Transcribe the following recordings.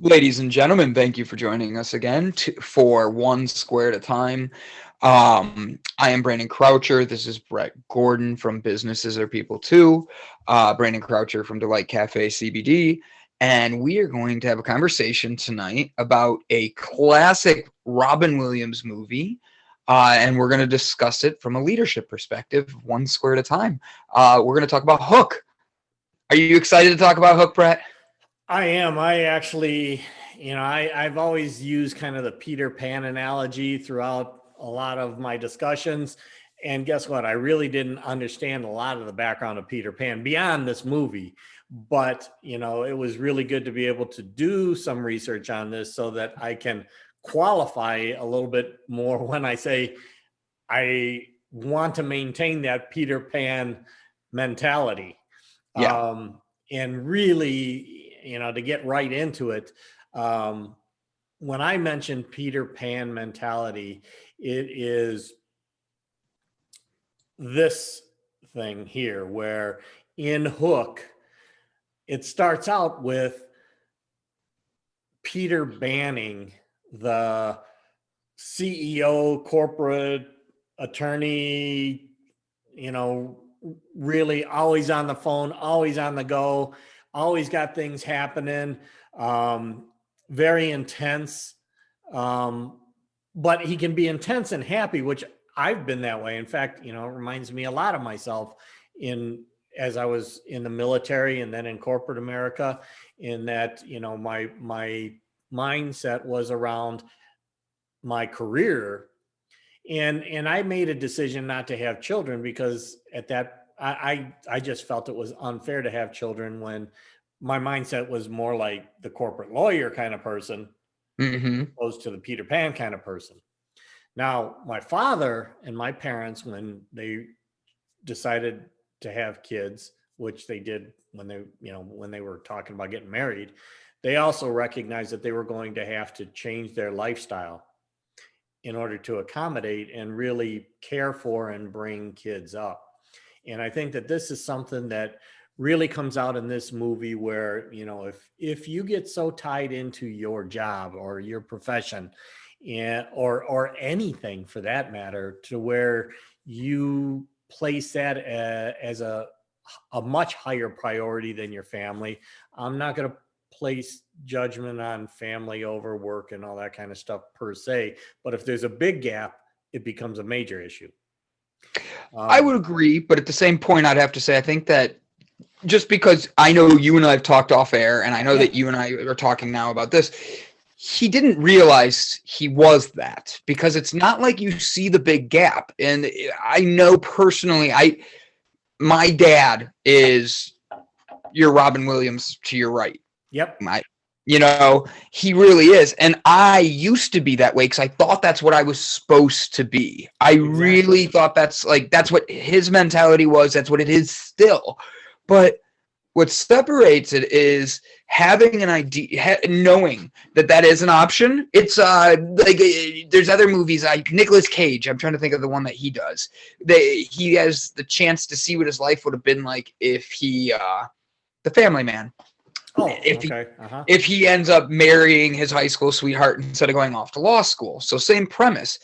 Ladies and gentlemen, thank you for joining us again for One Square at a Time. I am Brandon Croucher. This is Brett Gordon from Businesses Are People Too. Brandon Croucher from Delight Cafe CBD. And we are going to have a conversation tonight about a classic Robin Williams movie. And we're going to discuss it from a leadership perspective, one square at a time. We're going to talk about Hook. Are you excited to talk about Hook, Brett? I am. I actually, I've always used kind of the Peter Pan analogy throughout a lot of my discussions. And guess what? I really didn't understand a lot of the background of Peter Pan beyond this movie. But, it was really good to be able to do some research on this so that I can qualify a little bit more when I say I want to maintain that Peter Pan mentality. Yeah. And really, to get right into it, when I mention Peter Pan mentality, it is this thing here where in Hook, it starts out with Peter Banning, the CEO, corporate attorney, really always on the phone, always on the go, always got things happening, very intense. But he can be intense and happy, which I've been that way. In fact, it reminds me a lot of myself as I was in the military and then in corporate America, in that, my mindset was around my career. And I made a decision not to have children because at that I just felt it was unfair to have children when my mindset was more like the corporate lawyer kind of person Mm-hmm. opposed to the Peter Pan kind of person. Now, my father and my parents, when they decided to have kids, which they did when they were talking about getting married, they also recognized that they were going to have to change their lifestyle in order to accommodate and really care for and bring kids up. And I think that this is something that really comes out in this movie where, if you get so tied into your job or your profession or anything for that matter, to where you place that as a much higher priority than your family. I'm not going to place judgment on family over work and all that kind of stuff per se, but if there's a big gap, it becomes a major issue. I um, would agree, but at the same point, I'd have to say I think that just because I know you and I have talked off air, and I know yeah. that you and I are talking now about this, he didn't realize he was that because it's not like you see the big gap. And I know personally, my dad is your Robin Williams to your right. Yep. My, he really is. And I used to be that way because I thought that's what I was supposed to be. I Exactly. really thought that's what his mentality was. That's what it is still. But what separates it is having an idea, knowing that that is an option. It's there's other movies like Nicolas Cage. I'm trying to think of the one that he does. He has the chance to see what his life would have been like if the Family Man, Oh, if he okay. Uh-huh. if he ends up marrying his high school sweetheart instead of going off to law school. So same premise.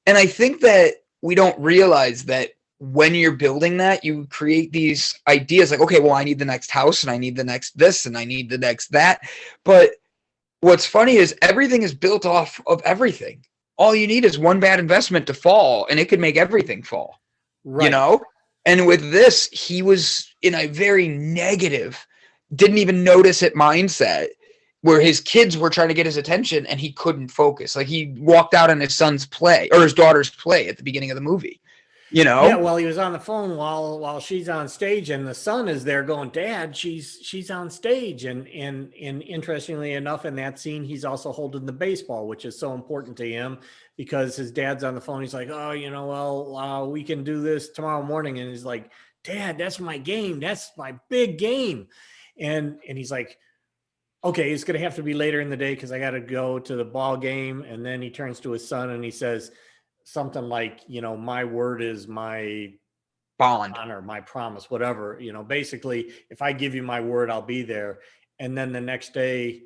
And I think that we don't realize that when you're building that, you create these ideas like, okay, well, I need the next house and I need the next this and I need the next that. But what's funny is everything is built off of everything. All you need is one bad investment to fall and it could make everything fall, you Right. know? And with this, he was in a very negative, didn't even notice it mindset where his kids were trying to get his attention and he couldn't focus. Like he walked out on his son's play or his daughter's play at the beginning of the movie, you Yeah, know? well, he was on the phone while she's on stage, and the son is there going, "Dad, she's on stage." And interestingly enough, in that scene, he's also holding the baseball, which is so important to him because his dad's on the phone. He's like, "Oh, we can do this tomorrow morning," and he's like, "Dad, that's my game. That's my big game." And he's like, "Okay, it's gonna have to be later in the day because I got to go to the ball game." And then he turns to his son and he says something like, "My word is my Bond. honor, my promise, whatever." Basically, if I give you my word, I'll be there. And then the next day,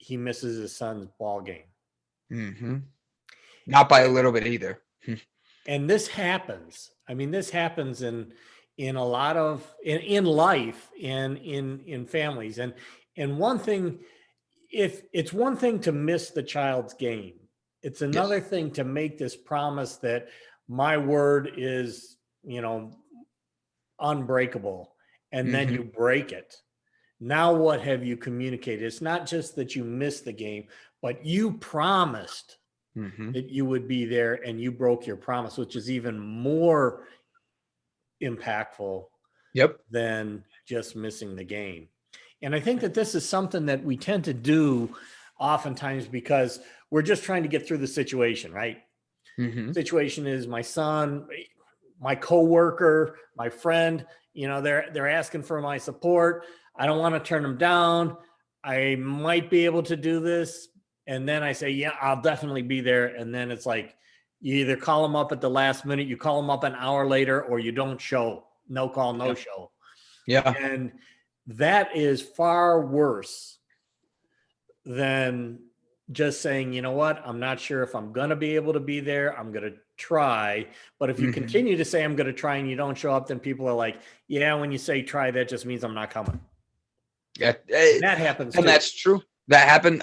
he misses his son's ball game. Mm-hmm. Not by a little bit either. And this happens. I mean, this happens in a lot of in life, in families. And one thing, if it's one thing to miss the child's game, it's Yes. another thing to make this promise that my word is, unbreakable, and then Mm-hmm. you break it. Now what have you communicated? It's not just that you missed the game, but you promised Mm-hmm. that you would be there and you broke your promise, which is even more impactful Yep. than just missing the game. And I think that this is something that we tend to do oftentimes because we're just trying to get through the situation, right? Mm-hmm. Situation is my son, my coworker, my friend, they're asking for my support. I don't want to turn them down. I might be able to do this. And then I say, yeah, I'll definitely be there. And then it's like, you either call them up at the last minute, you call them up an hour later, or you don't show. No call, no Yeah. show. Yeah. And that is far worse than just saying, you know what, I'm not sure if I'm going to be able to be there. I'm going to try. But if you Mm-hmm. continue to say I'm going to try and you don't show up, then people are like, yeah, when you say try, that just means I'm not coming. Yeah. That happens And too. that's true. That happened.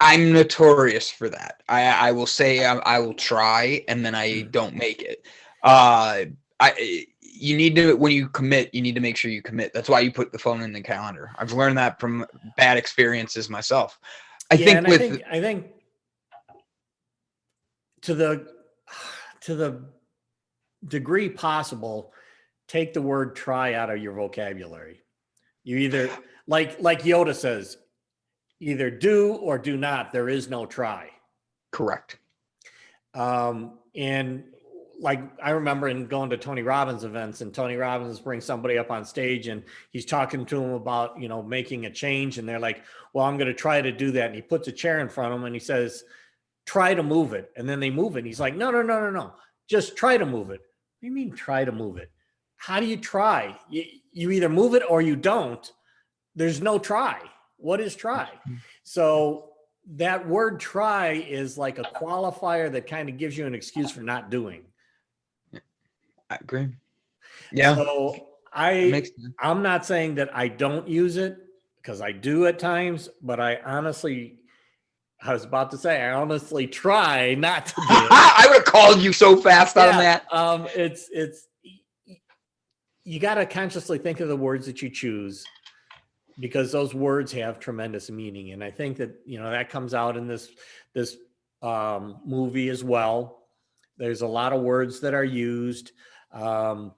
I'm notorious for that. I will say I will try, and then I don't make it. You need to, when you commit, you need to make sure you commit. That's why you put the phone in the calendar. I've learned that from bad experiences myself. I Yeah, think and with I think to the degree possible, take the word try out of your vocabulary. You either, like Yoda says, either do or do not. There is no try. correct. And like I remember in going to Tony Robbins events, and Tony Robbins brings somebody up on stage and he's talking to them about, making a change. And they're like, well, I'm going to try to do that. And he puts a chair in front of them and he says, try to move it. And then they move it. And he's like, no, no, no, no, no. Just try to move it. What do you mean try to move it? How do you try? You either move it or you don't. There's no try. What is try? So that word try is like a qualifier that kind of gives you an excuse for not doing. I agree. Yeah. So That makes sense. I'm not saying that I don't use it, because I do at times, but I was about to say, I honestly try not to do it. I would have called you so fast on that. It's you got to consciously think of the words that you choose, because those words have tremendous meaning. And I think that, that comes out in this movie as well. There's a lot of words that are used. So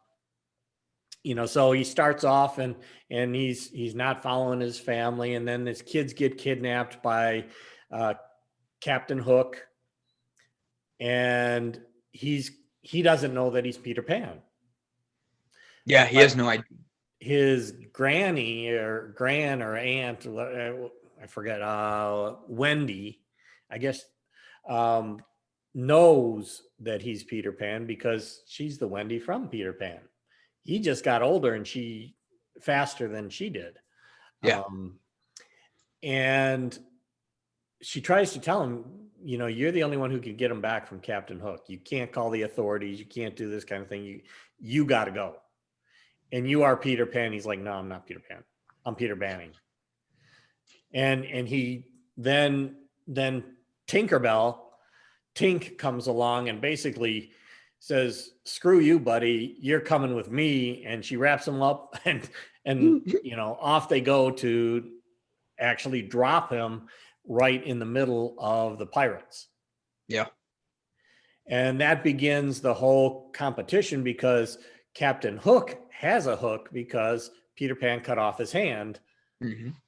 he starts off and he's not following his family. And then his kids get kidnapped by Captain Hook. And he doesn't know that he's Peter Pan. Yeah, he has no idea. His granny or gran or aunt, I forget, Wendy, I guess, knows that he's Peter Pan because she's the Wendy from Peter Pan. He just got older and she faster than she did. Yeah. And she tries to tell him, you're the only one who can get him back from Captain Hook. You can't call the authorities. You can't do this kind of thing. You got to go. And you are Peter Pan. He's like, no, I'm not Peter Pan. I'm Peter Banning. And he then Tinkerbell, Tink comes along and basically says, screw you, buddy. You're coming with me. And she wraps him up and off they go to actually drop him right in the middle of the pirates. Yeah. And that begins the whole competition, because Captain Hook has a hook because Peter Pan cut off his hand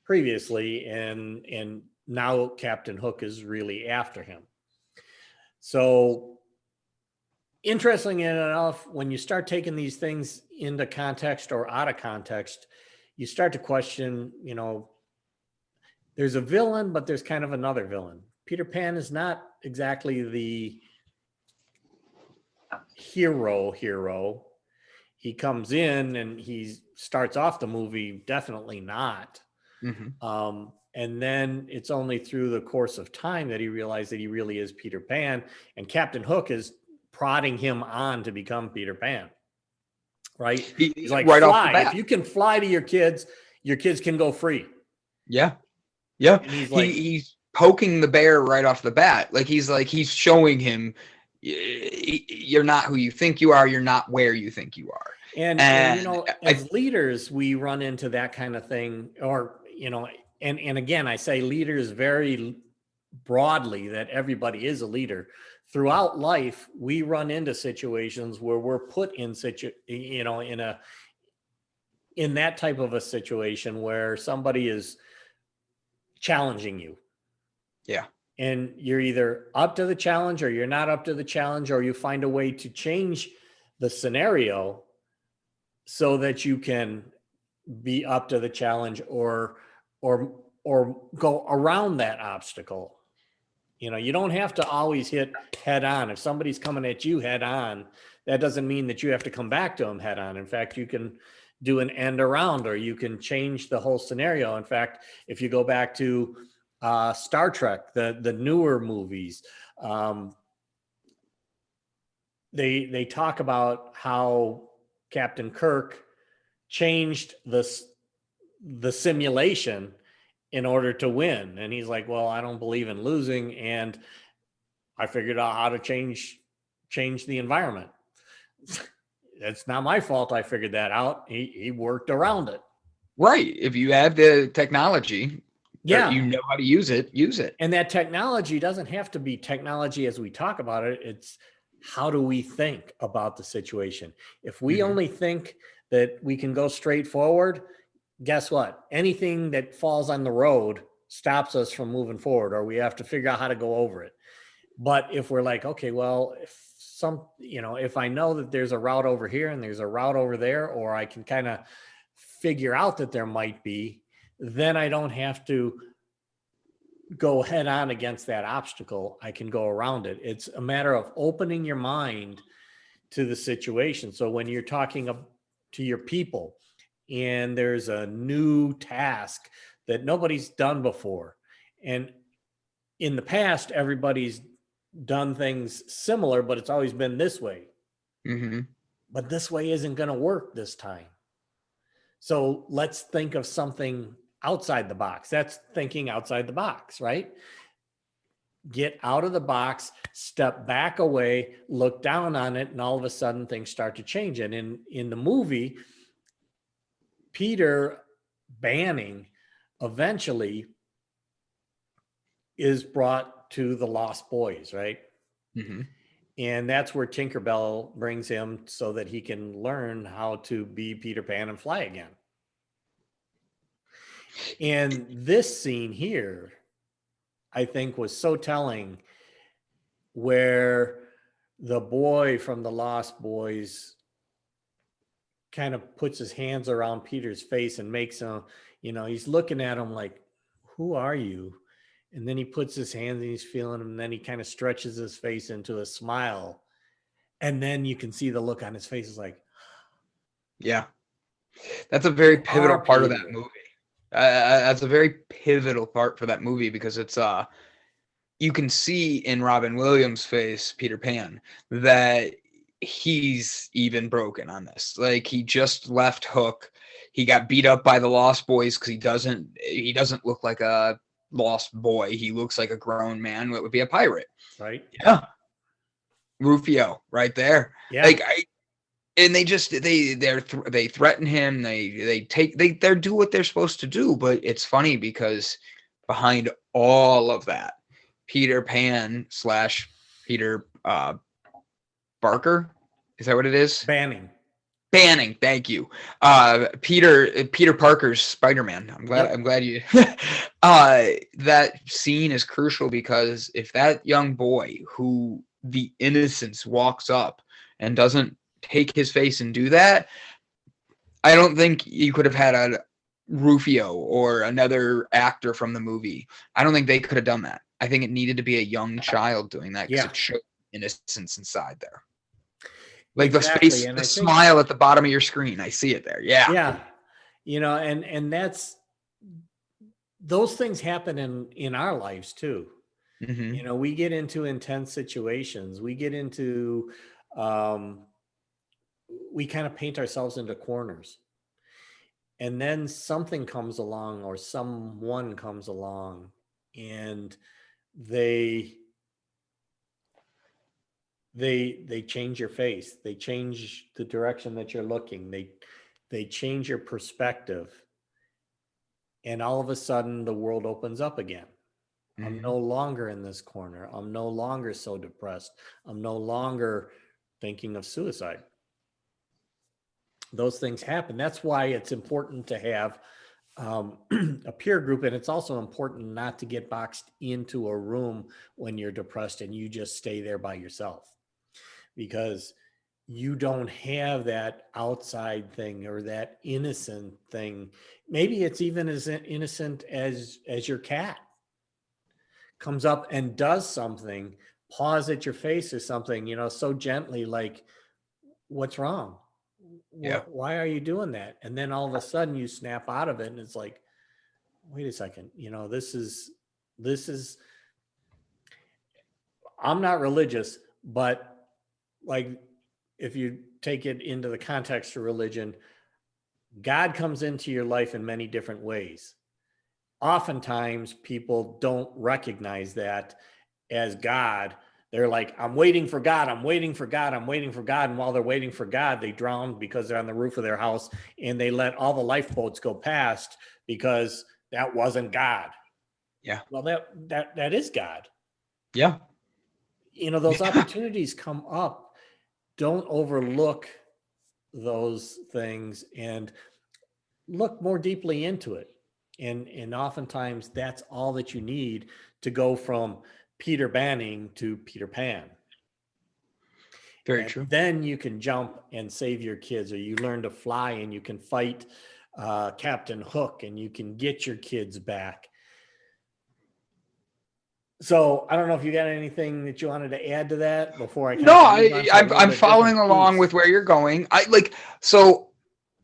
previously, and now Captain Hook is really after him. So interesting enough, when you start taking these things into context or out of context, you start to question, there's a villain, but there's kind of another villain. Peter Pan is not exactly the hero. He comes in and he starts off the movie definitely not Mhm. And then it's only through the course of time that he realized that he really is Peter Pan, and Captain Hook is prodding him on to become Peter Pan. Right? He's like, Right off the fly. If bat. you can fly to your kids can go free. Yeah. Yeah. And he's like, He's poking the bear right off the bat. He's showing him you're not who you think you are. You're not where you think you are. and you know, as leaders, we run into that kind of thing, or, you know, and again, I say leaders very broadly, that everybody is a leader. Throughout life, we run into situations where we're put in in that type of a situation where somebody is challenging you. Yeah. And you're either up to the challenge or you're not up to the challenge, or you find a way to change the scenario so that you can be up to the challenge, or go around that obstacle. You know, you don't have to always hit head on. If somebody's coming at you head on, that doesn't mean that you have to come back to them head on. In fact, you can do an end around, or you can change the whole scenario. In fact, if you go back to Star Trek, the newer movies, they talk about how Captain Kirk changed the simulation in order to win. And he's like, well, I don't believe in losing, and I figured out how to change the environment. It's not my fault I figured that out. He worked around it. Right. If you have the technology, Yeah, you know how to use it, use it. and that technology doesn't have to be technology as we talk about it. It's how do we think about the situation? If we only think that we can go straight forward, guess what? Anything that falls on the road stops us from moving forward, or we have to figure out how to go over it. But if we're like, okay, well, if I know that there's a route over here and there's a route over there, or I can kind of figure out that there might be, then I don't have to go head on against that obstacle. I can go around it. It's a matter of opening your mind to the situation. So when you're talking to your people and there's a new task that nobody's done before, and in the past, everybody's done things similar, but it's always been this way. Mm-hmm. But this way isn't going to work this time. So let's think of something outside the box. That's thinking outside the box, right? Get out of the box, step back away, look down on it, and all of a sudden things start to change. And in the movie, Peter Banning eventually is brought to the Lost Boys, right? Mm-hmm. And that's where Tinkerbell brings him so that he can learn how to be Peter Pan and fly again. And this scene here, I think, was so telling, where the boy from the Lost Boys kind of puts his hands around Peter's face and makes him, he's looking at him like, who are you? And then he puts his hands and he's feeling him. And then he kind of stretches his face into a smile. And then you can see the look on his face is like, yeah, that's a very pivotal part of that Peter. movie. That's a very pivotal part for that movie, because it's you can see in Robin Williams' face, Peter Pan, that he's even broken on this. Like, he just left Hook. He got beat up by the Lost Boys because he doesn't look like a lost boy. He looks like a grown man that would be a pirate. Right. Yeah. Rufio right there. Yeah. Like, and they threaten him. They do what they're supposed to do. But it's funny because behind all of that, Peter Pan / Peter Barker, is that what it is? Banning. Thank you. Peter Parker's Spider-Man. I'm glad you that scene is crucial, because if that young boy who the innocence walks up and doesn't take his face and do that, I don't think you could have had a Rufio or another actor from the movie. I don't think they could have done that. I think it needed to be a young child doing that, because it showed innocence inside there. Like exactly. The space, and the smile at the bottom of your screen. I see it there. Yeah. Yeah. And that's those things happen in our lives too. Hmm. You know, we get into intense situations. We get into, um, we kind of paint ourselves into corners. And then something comes along or someone comes along and they they change your face. They change the direction that you're looking. They change your perspective. And all of a sudden the world opens up again. I'm Hmm. no longer in this corner. I'm no longer so depressed. I'm no longer thinking of suicide. Those things happen. That's why it's important to have a peer group. And it's also important not to get boxed into a room when you're depressed and you just stay there by yourself, because you don't have that outside thing or that innocent thing. Maybe it's even as innocent as your cat comes up and does something, paws at your face or something, you know, so gently, like, what's wrong? Yeah. Why are you doing that? And then all of a sudden you snap out of it and it's like, wait a second, you know, this is, I'm not religious, but like, if you take it into the context of religion, God comes into your life in many different ways. Oftentimes people don't recognize that as God. They're like, I'm waiting for God, I'm waiting for God, I'm waiting for God. And while they're waiting for God, they drown because they're on the roof of their house and they let all the lifeboats go past because that wasn't God. Yeah. Well, that is God. Yeah. You know, those Yeah. opportunities come up. Don't overlook those things and look more deeply into it. And oftentimes that's all that you need to go from Peter Banning to Peter Pan. Very And true. then you can jump and save your kids, or you learn to fly and you can fight Captain Hook and you can get your kids back. So I don't know if you got anything that you wanted to add to that before I No, kind of move on to a little I'm bit different following along piece. with where you're going. I like so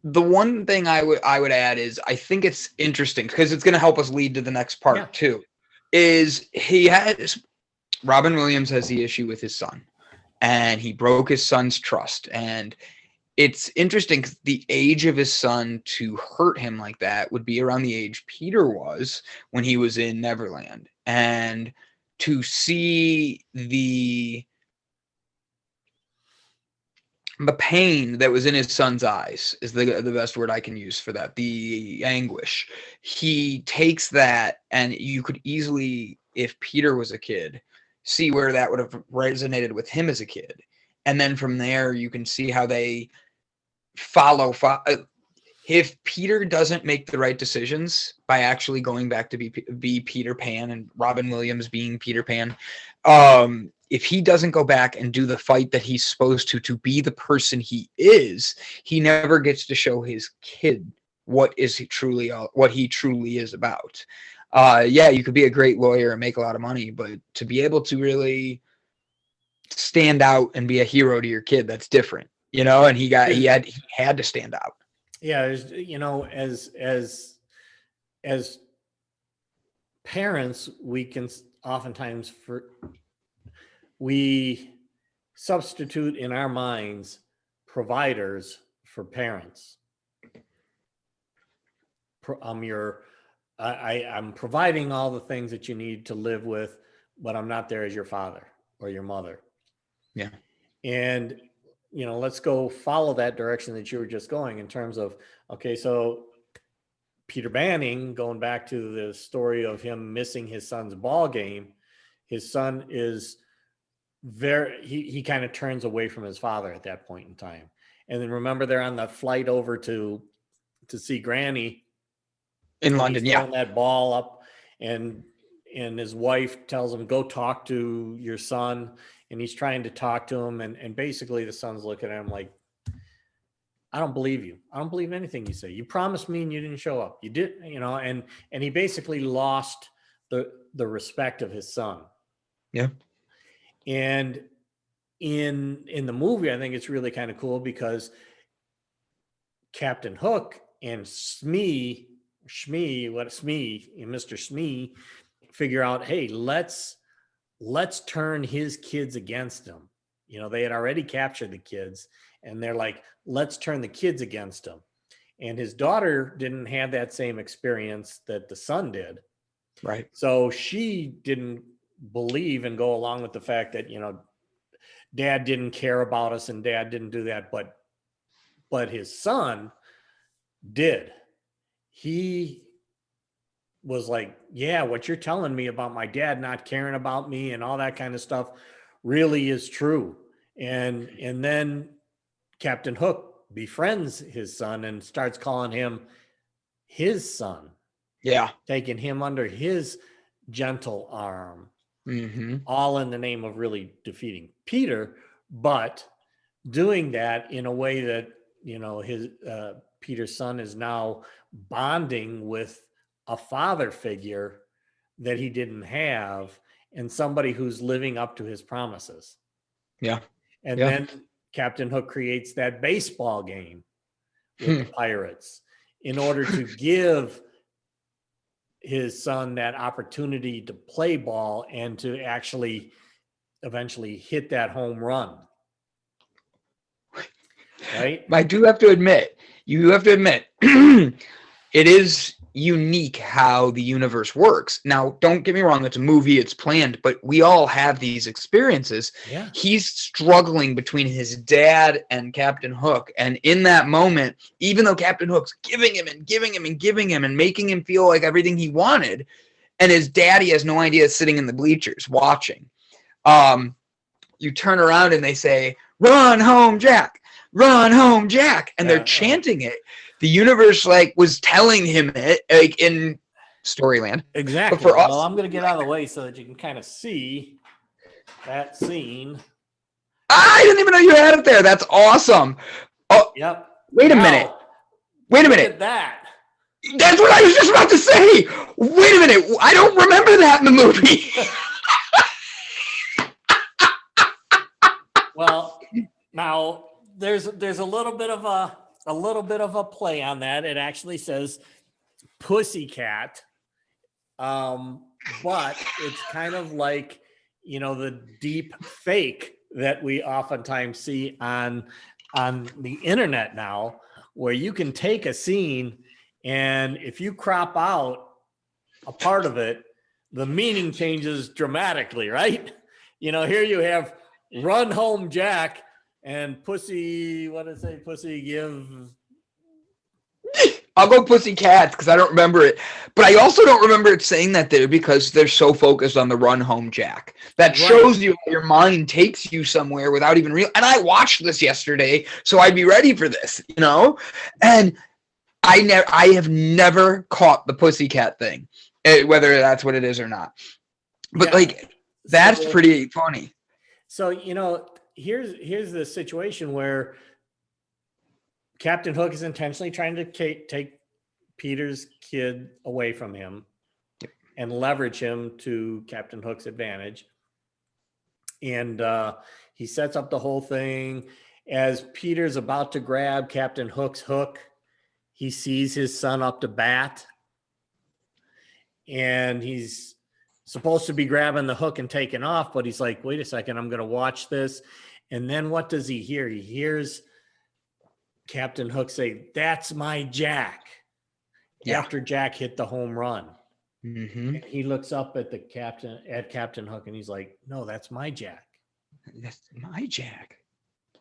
the one thing I would add is I think it's interesting because it's going to help us lead to the next Yeah. part too. Is he has Robin Williams has the issue with his son, and he broke his son's trust, and it's interesting because the age of his son to hurt him like that would be around the age Peter was when he was in Neverland, and to see the pain that was in his son's eyes is the best word I can use for that. The anguish. He takes that, and you could easily, if Peter was a kid, see where that would have resonated with him as a kid. And then from there, you can see how they if Peter doesn't make the right decisions by actually going back to be Peter Pan and Robin Williams being Peter Pan, if he doesn't go back and do the fight that he's supposed to be the person he is, he never gets to show his kid what he truly is about. Yeah, you could be a great lawyer and make a lot of money, but to be able to really stand out and be a hero to your kid, that's different, you know. And he had to stand out. Yeah, there's, you know, as parents, we can oftentimes we substitute in our minds providers for parents. I'm your I'm providing all the things that you need to live with, but I'm not there as your father or your mother. Yeah. And you know, let's go follow that direction that you were just going in terms of, okay, so Peter Banning, going back to the story of him missing his son's ball game, his son is he kind of turns away from his father at that point in time. And then remember, they're on the flight over to see Granny, In and he's London, yeah. throwing that ball up, and his wife tells him, go talk to your son. And he's trying to talk to him, and basically the son's looking at him like, I don't believe you. I don't believe anything you say. You promised me and you didn't show up. You did, you know, and he basically lost the respect of his son. Yeah. And in the movie, I think it's really kind of cool because Captain Hook and Smee Mr. Smee figure out, hey, let's turn his kids against him. You know, they had already captured the kids, and they're like, let's turn the kids against him. And his daughter didn't have that same experience that the son did. Right. So she didn't believe and go along with the fact that, dad didn't care about us and dad didn't do that. But his son did. He was like, yeah, what you're telling me about my dad not caring about me and all that kind of stuff really is true. And then Captain Hook befriends his son and starts calling him his son. Yeah. Taking him under his gentle arm, Mm-hmm. all in the name of really defeating Peter, but doing that in a way that, his Peter's son is now bonding with a father figure that he didn't have, and somebody who's living up to his promises. Yeah. And Yeah. then Captain Hook creates that baseball game with the pirates in order to give his son that opportunity to play ball and to actually eventually hit that home run. Right? I do have to admit, it is unique how the universe works. Now, don't get me wrong, it's a movie, it's planned, but we all have these experiences. Yeah. He's struggling between his dad and Captain Hook. And in that moment, even though Captain Hook's giving him and making him feel like everything he wanted, and his daddy has no idea, sitting in the bleachers watching, you turn around and they say, "Run home, Jack! Run home, Jack!" And they're chanting it. The universe was telling him it in Storyland. Exactly. But for us, well, I'm going to get out of the way so that you can kind of see that scene. I didn't even know you had it there. That's awesome. Oh, yep. Wait a minute. Wait a minute. Look at that. That's what I was just about to say. Wait a minute. I don't remember that in the movie. Well, now there's a little bit of a play on that. It actually says pussycat, but it's kind of like the deep fake that we oftentimes see on the internet now, where you can take a scene and if you crop out a part of it, the meaning changes dramatically, right? Here you have "Run home, Jack," and pussy, what did it say? Pussy give. I'll go Pussycats because I don't remember it. But I also don't remember it saying that there because they're so focused on the "Run home, Jack." That shows you how your mind takes you somewhere without even real. And I watched this yesterday, so I'd be ready for this, And I have never caught the Pussycat thing, whether that's what it is or not. But that's pretty funny. So, here's the situation where Captain Hook is intentionally trying to take Peter's kid away from him and leverage him to Captain Hook's advantage. And he sets up the whole thing. As Peter's about to grab Captain Hook's hook, he sees his son up to bat. And he's supposed to be grabbing the hook and taking off, but he's like, wait a second, I'm going to watch this. And then what does he hear? He hears Captain Hook say, "That's my Jack." Yeah. After Jack hit the home run. Mm-hmm. And he looks up at Captain Hook and he's like, "No, that's my Jack." That's my Jack.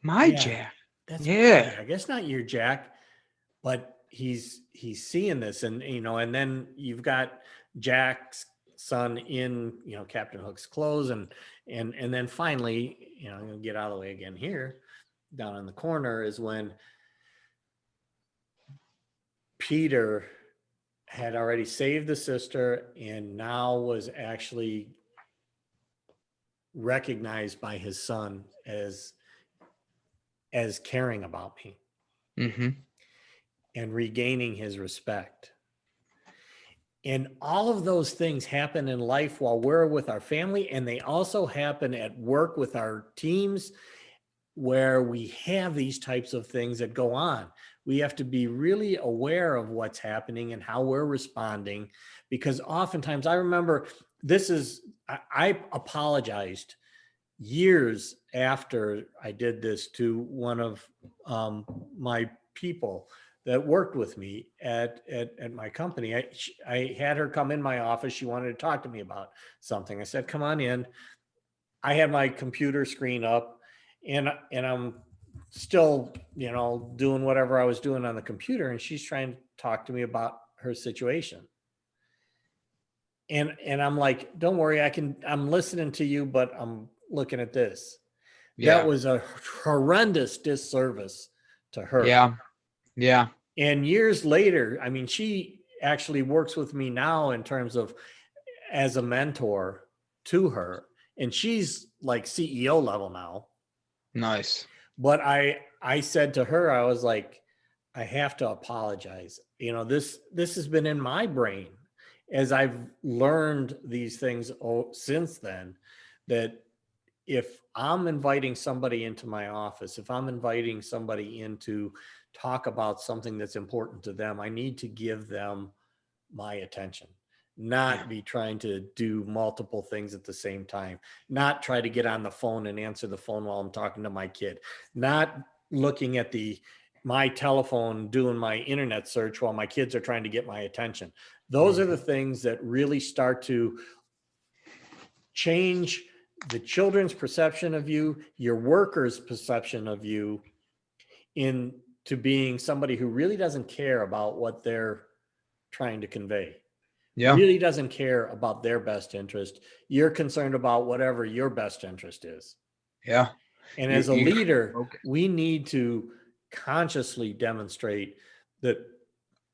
My Jack. That's my, I guess not your Jack, but he's seeing this and and then you've got Jack's son in Captain Hook's clothes and then finally I'm gonna get out of the way again here. Down in the corner is when Peter had already saved the sister and now was actually recognized by his son as caring about me. Mm-hmm. And regaining his respect. And all of those things happen in life while we're with our family, and they also happen at work with our teams where we have these types of things that go on. We have to be really aware of what's happening and how we're responding, because oftentimes I remember I apologized years after I did this to one of my people that worked with me at my company. I had her come in my office. She wanted to talk to me about something. I said, come on in. I had my computer screen up, and I'm still, doing whatever I was doing on the computer. And she's trying to talk to me about her situation. And I'm like, don't worry, I'm listening to you, but I'm looking at this. That Yeah. was a horrendous disservice to her. Yeah. Yeah. And years later, I mean, she actually works with me now in terms of as a mentor to her. And she's like CEO level now. Nice. But I said to her, I was like, I have to apologize. This has been in my brain as I've learned these things since then, that if I'm inviting somebody into my office, if I'm inviting somebody in to talk about something that's important to them, I need to give them my attention, Yeah. not be trying to do multiple things at the same time, not try to get on the phone and answer the phone while I'm talking to my kid, not looking at my telephone doing my internet search while my kids are trying to get my attention. Those are the things that really start to change the children's perception of you, your workers' perception of you, into being somebody who really doesn't care about what they're trying to convey, Yeah. really doesn't care about their best interest. You're concerned about whatever your best interest is. Yeah. And You as a you gotta leader, focus. we need to consciously demonstrate that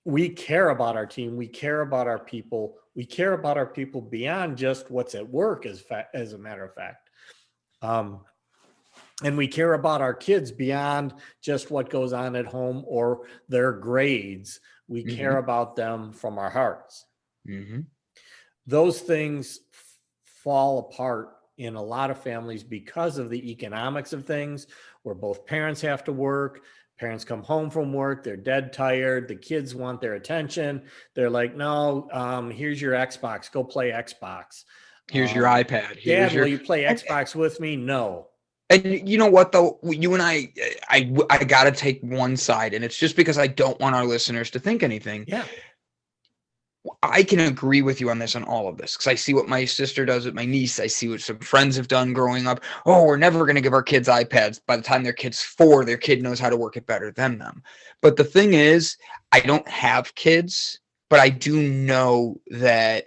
we care about our team, we care about our people, we care about our people beyond just what's at work, as a matter of fact. And we care about our kids beyond just what goes on at home or their grades. We care Hmm. about them from our hearts. Hmm. Those things fall apart in a lot of families because of the economics of things, where both parents have to work. Parents come home from work, they're dead tired, the kids want their attention. They're like, no, here's your Xbox, go play Xbox. Here's your iPad. Here's Dad, will your you play and, Xbox with me? No. and you know what though? You and I gotta take one side, and it's just because I don't want our listeners to think anything. Yeah. I can agree with you on this, on all of this, because I see what my sister does with my niece. I see what some friends have done growing up. Oh, we're never going to give our kids iPads. By the time their kid's 4, their kid knows how to work it better than them. But the thing is, I don't have kids, but I do know that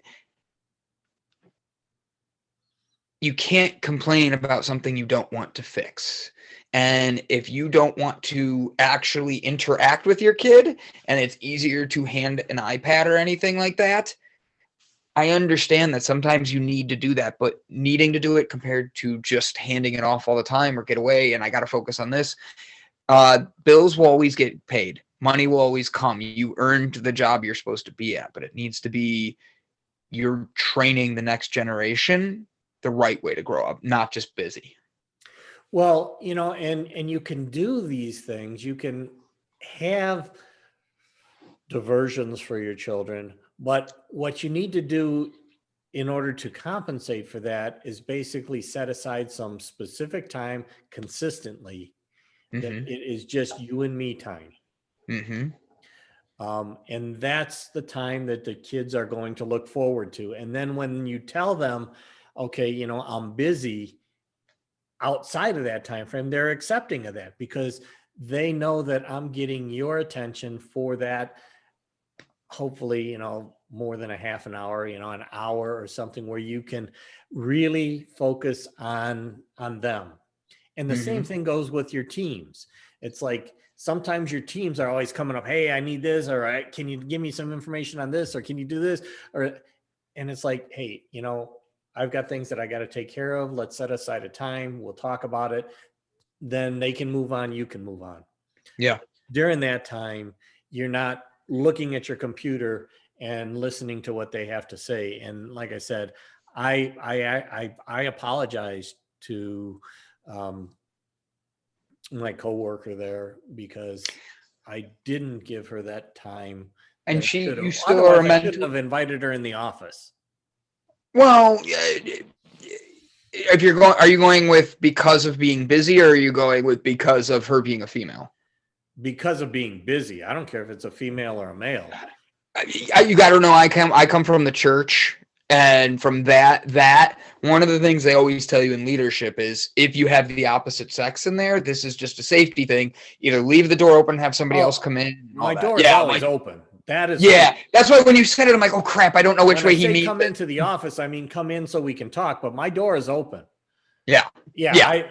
you can't complain about something you don't want to fix. And if you don't want to actually interact with your kid and it's easier to hand an iPad or anything like that, I understand that sometimes you need to do that, but needing to do it compared to just handing it off all the time or get away and I got to focus on this, bills will always get paid. Money will always come. You earned the job you're supposed to be at, but it needs to be you're training the next generation the right way to grow up, not just busy. Well, and you can do these things. You can have diversions for your children, but what you need to do in order to compensate for that is basically set aside some specific time consistently, that Mm-hmm. it is just you and me time. Mm-hmm. And that's the time that the kids are going to look forward to. And then when you tell them, okay, I'm busy outside of that time frame, they're accepting of that because they know that I'm getting your attention for that, hopefully, more than a half an hour, an hour or something, where you can really focus on them. And the same Mm-hmm. thing goes with your teams. It's like sometimes your teams are always coming up, hey, I need this, or can you give me some information on this, or can you do this, or and it's like, hey, I've got things that I got to take care of. Let's set aside a time, we'll talk about it. Then they can move on, you can move on. Yeah. During that time, you're not looking at your computer and listening to what they have to say. And like I said, I apologize to my coworker there because I didn't give her that time that And I should you have. still are Otherwise, a I shouldn't mentor. have invited her in the office Well, if you're going, are you going with because of being busy, or are you going with because of her being a female? because of being busy. I don't care if it's a female or a male. You got to know, I come from the church, and from that one of the things they always tell you in leadership is if you have the opposite sex in there, this is just a safety thing. Either leave the door open, have somebody else Oh, come in, and all my that. door is Yeah, always open. That is for yeah. That's why when you said it, I'm like, oh crap, I don't know which when I way he say means come it. into the office, I mean come in so we can talk, but my door is open. Yeah, Yeah, yeah.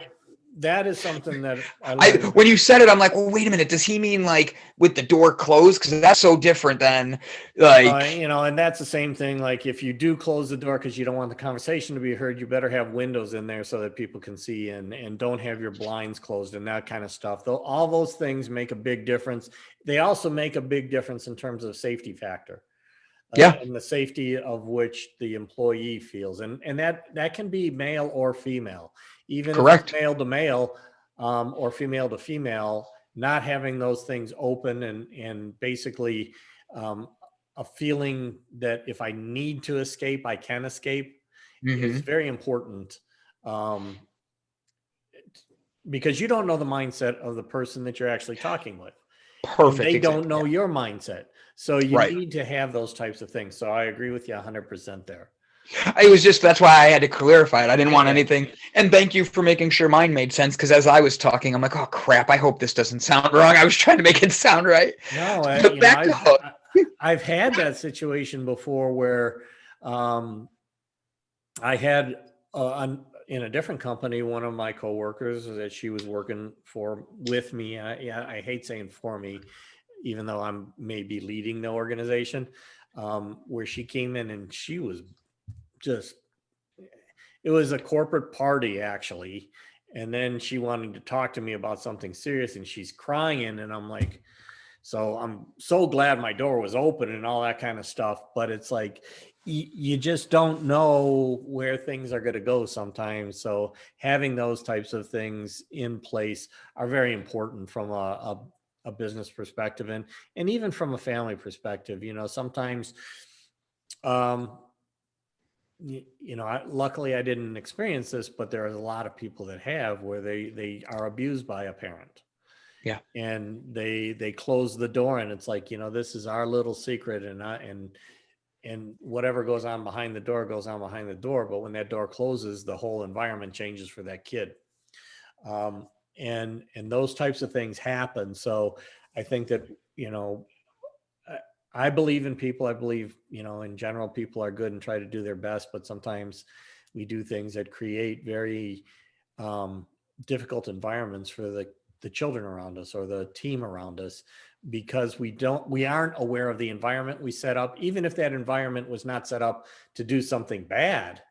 that is something that I I learned. when you said it, I'm like, well, wait a minute. Does he mean like with the door closed? Because that's so different than like, And that's the same thing. Like if you do close the door because you don't want the conversation to be heard, you better have windows in there so that people can see and don't have your blinds closed and that kind of stuff. Though all those things make a big difference. They also make a big difference in terms of safety factor. yeah, And the safety of which the employee feels, and that can be male or female, even if it's correct. male to male or female to female. Not having those things open and basically um, a feeling that if I need to escape, I can escape is Hmm. very important. Um, because you don't know the mindset of the person that you're actually talking with, and Perfect they don't example. know Yeah. your mindset. So you Right. need to have those types of things. So I agree with you 100% there. It was just that's why I had to clarify it. I didn't Yeah, want yeah. anything. And thank you for making sure mine made sense. Because as I was talking, I'm like, oh crap, I hope this doesn't sound wrong. I was trying to make it sound right. No, But back to Hook. I've had that situation before where um, I had in a different company, one of my coworkers that she was working for with me. I hate saying for me, even though I'm maybe leading the organization, where she came in and she was just, it was a corporate party actually. And then she wanted to talk to me about something serious and she's crying. And I'm like, so I'm so glad my door was open and all that kind of stuff. But it's like, you just don't know where things are going to go sometimes. So having those types of things in place are very important from a business perspective and even from a family perspective. Sometimes, um, luckily I didn't experience this, but there are a lot of people that have where they are abused by a parent Yeah. and they close the door and it's like, this is our little secret and whatever goes on behind the door goes on behind the door. But when that door closes, the whole environment changes for that kid. And those types of things happen. So I think that, I believe in people. I believe, in general, people are good and try to do their best, but sometimes we do things that create very difficult environments for the children around us or the team around us because we aren't aware of the environment we set up. Even if that environment was not set up to do something bad,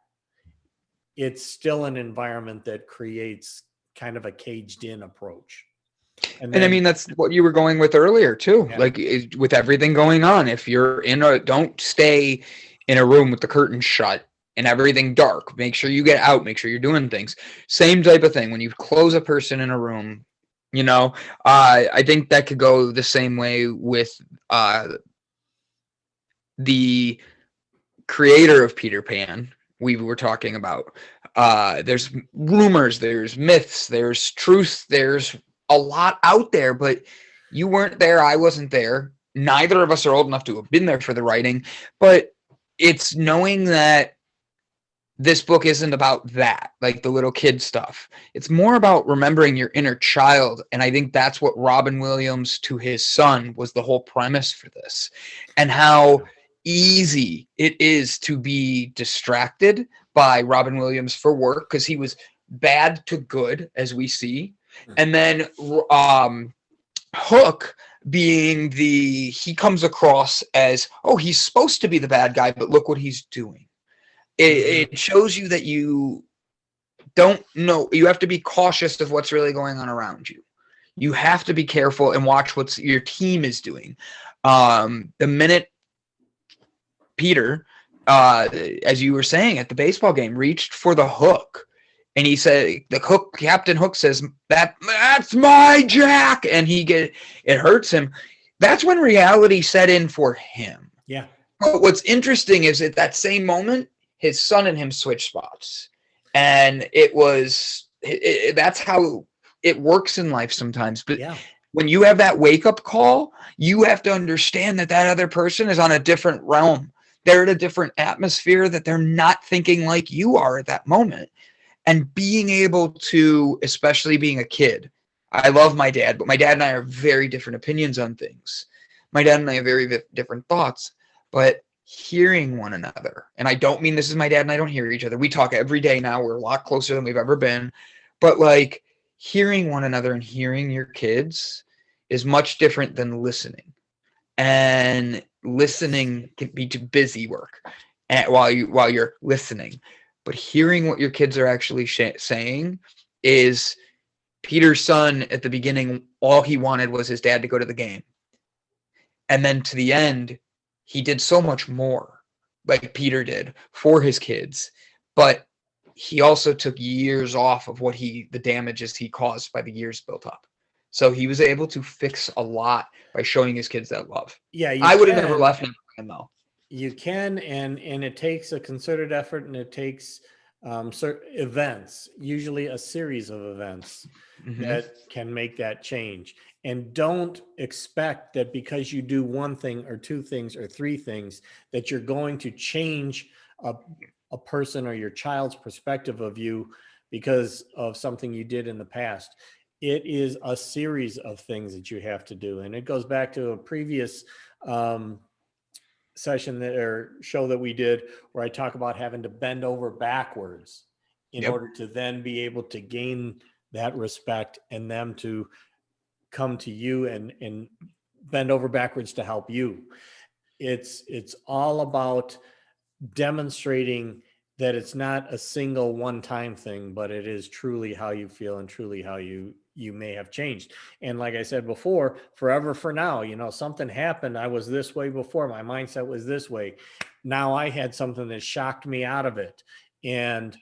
it's still an environment that creates kind of a caged in approach. And And I then, mean, that's what you were going with earlier too. yeah, Like with everything going on, if you're don't stay in a room with the curtains shut and everything dark. Make sure you get out. Make sure you're doing things. Same type of thing. When you close a person in a room, I think that could go the same way with the creator of Peter Pan. We were talking about. There's rumors, there's myths, there's truth, there's a lot out there, but you weren't there. I wasn't there. Neither of us are old enough to have been there for the writing, but it's knowing that this book isn't about that, like the little kid stuff. It's more about remembering your inner child. And I think that's what Robin Williams to his son was the whole premise for this, and how easy it is to be distracted by Robin Williams for work because he was bad to good, as we see. And then Hook being he comes across as, oh, he's supposed to be the bad guy, but look what he's doing. It shows you that you don't know. You have to be cautious of what's really going on around you. You have to be careful and watch what your team is doing. The minute Peter, as you were saying at the baseball game, reached for the hook, And he said, Captain Hook says, that's my Jack. And it hurts him. That's when reality set in for him. Yeah. But what's interesting is at that same moment, his son and him switched spots. And that's how it works in life sometimes. But Yeah. when you have that wake-up call, you have to understand that other person is on a different realm. They're in a different atmosphere, that they're not thinking like you are at that moment. And being able to, especially being a kid, I love my dad, but my dad and I are very different opinions on things. My dad and I have very different thoughts, but hearing one another, and I don't mean this is my dad and I don't hear each other. We talk every day now. We're a lot closer than we've ever been. But like hearing one another and hearing your kids is much different than listening. And listening can be too busy work while you're listening. But hearing what your kids are actually saying is Peter's son at the beginning, all he wanted was his dad to go to the game. And then to the end, he did so much more, like Peter did, for his kids. But he also took years off of the damages he caused by the years built up. So he was able to fix a lot by showing his kids that love. Yeah, I would have never left him though. You can, and it takes a concerted effort, and it takes certain events, usually a series of events that can make that change. And don't expect that because you do one thing or two things or three things that you're going to change a person or your child's perspective of you because of something you did in the past. It is a series of things that you have to do. And it goes back to a previous session or show that we did where I talk about having to bend over backwards in order to then be able to gain that respect and them to come to you and bend over backwards to help you. It's all about demonstrating that it's not a single one-time thing, but it is truly how you feel and truly how you may have changed. And like I said before, forever for now, something happened. I was this way before. My mindset was this way. Now I had something that shocked me out of it. And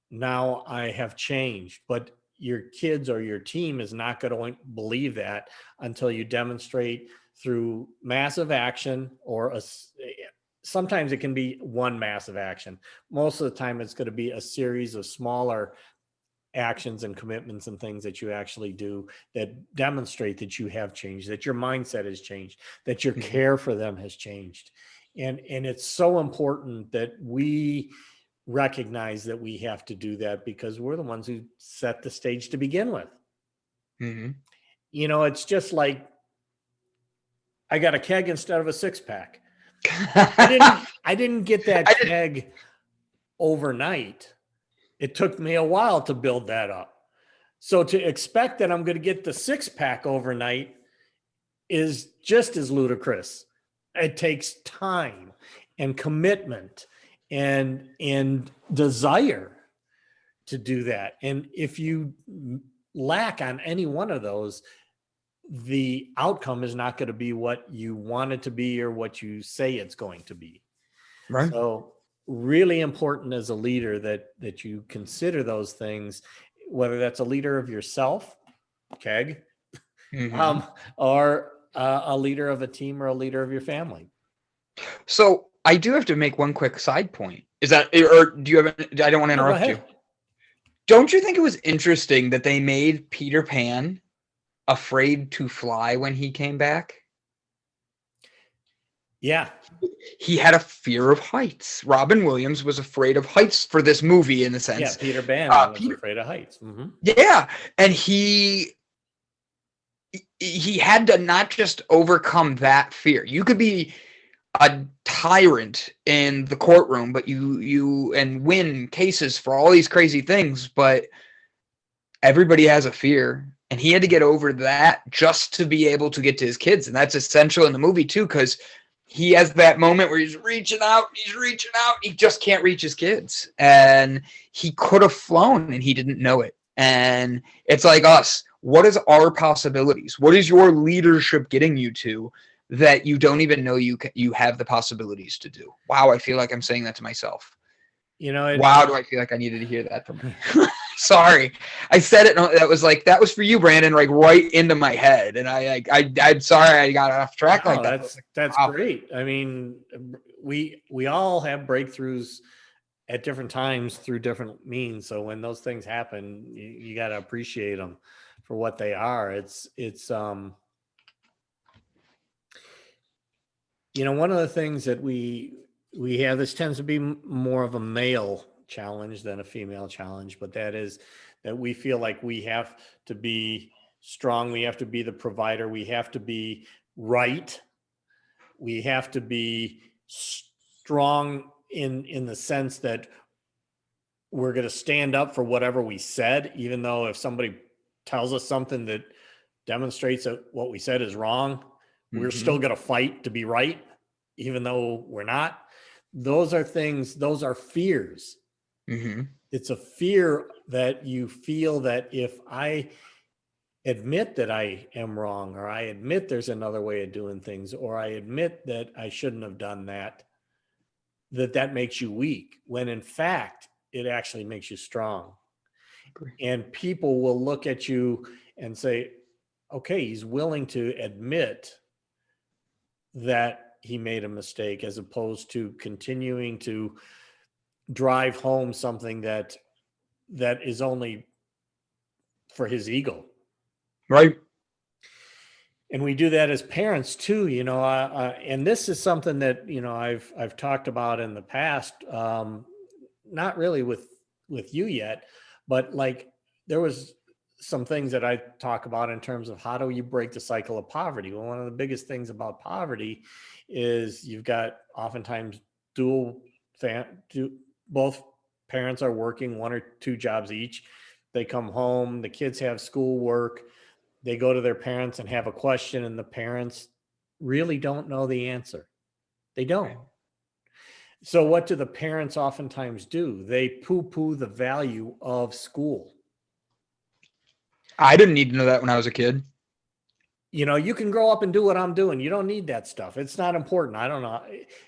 now I have changed. But your kids or your team is not going to believe that until you demonstrate through massive action or sometimes it can be one massive action. Most of the time it's going to be a series of smaller actions and commitments and things that you actually do that demonstrate that you have changed, that your mindset has changed, that your care for them has changed. And it's so important that we recognize that we have to do that because we're the ones who set the stage to begin with. It's just like I got a keg instead of a 6-pack. I didn't get that keg overnight. It took me a while to build that up. So to expect that I'm going to get the 6-pack overnight is just as ludicrous. It takes time and commitment and desire to do that. And if you lack on any one of those, the outcome is not going to be what you want it to be or what you say it's going to be. Right. So really important as a leader that you consider those things, whether that's a leader of yourself, keg, or a leader of a team or a leader of your family. So I do have to make one quick side point. Is that, or do you have, I don't want to interrupt you. Don't you think it was interesting that they made Peter Pan afraid to fly when he came back? Yeah. He had a fear of heights. Robin Williams was afraid of heights for this movie, in a sense. Yeah, Peter Pan was afraid of heights. Yeah, and he had to not just overcome that fear. You could be a tyrant in the courtroom, but you win cases for all these crazy things, but everybody has a fear. And he had to get over that just to be able to get to his kids. And that's essential in the movie too, because he has that moment where he's reaching out, he just can't reach his kids. And he could have flown and he didn't know it. And it's like us. What is our possibilities? What is your leadership getting you to that you don't even know you have the possibilities to do? Wow, I feel like I'm saying that to myself. You know, Wow, do I feel like I needed to hear that from me? Sorry, I said it. That was for you, Brandon. Like right into my head, and I'm sorry I got off track like no, that. that's Wow. great. I mean, we all have breakthroughs at different times through different means. So when those things happen, you got to appreciate them for what they are. It's you know, one of the things that we have, this tends to be more of a male challenge than a female challenge, but that is that we feel like we have to be strong, we have to be the provider, we have to be right, we have to be strong in the sense that we're going to stand up for whatever we said, even though if somebody tells us something that demonstrates that what we said is wrong, we're still going to fight to be right, even though we're not. Those are things, those are fears. It's a fear that you feel that if I admit that I am wrong, or I admit there's another way of doing things, or I admit that I shouldn't have done that, that makes you weak, when in fact, it actually makes you strong. And people will look at you and say, okay, he's willing to admit that he made a mistake, as opposed to continuing to drive home something that is only for his ego. Right. And we do that as parents too, you know, and this is something that, you know, I've talked about in the past, not really with you yet, but like there was some things that I talk about in terms of how do you break the cycle of poverty. Well, one of the biggest things about poverty is you've got oftentimes both parents are working 1 or 2 jobs each. They come home, the kids have schoolwork, they go to their parents and have a question, and the parents really don't know the answer. They don't. So what do the parents oftentimes do? They poo-poo the value of school. I didn't need to know that when I was a kid. You know, you can grow up and do what I'm doing. You don't need that stuff. It's not important. I don't know.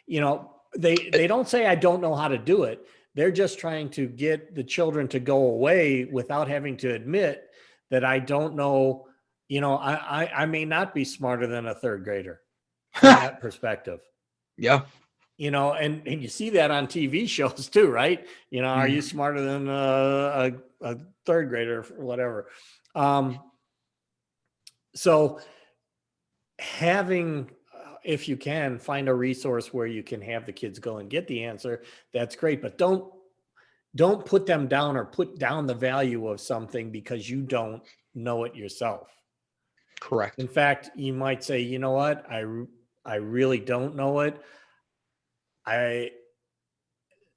You know, they don't say I don't know how to do it. They're just trying to get the children to go away without having to admit that I don't know. You know, I may not be smarter than a 3rd grader from that perspective. Yeah. You know, and you see that on TV shows too, right? You know, are you smarter than a 3rd grader or whatever? So having, if you can find a resource where you can have the kids go and get the answer, that's great. But don't put them down or put down the value of something because you don't know it yourself. Correct. In fact, you might say, you know what? I really don't know it. I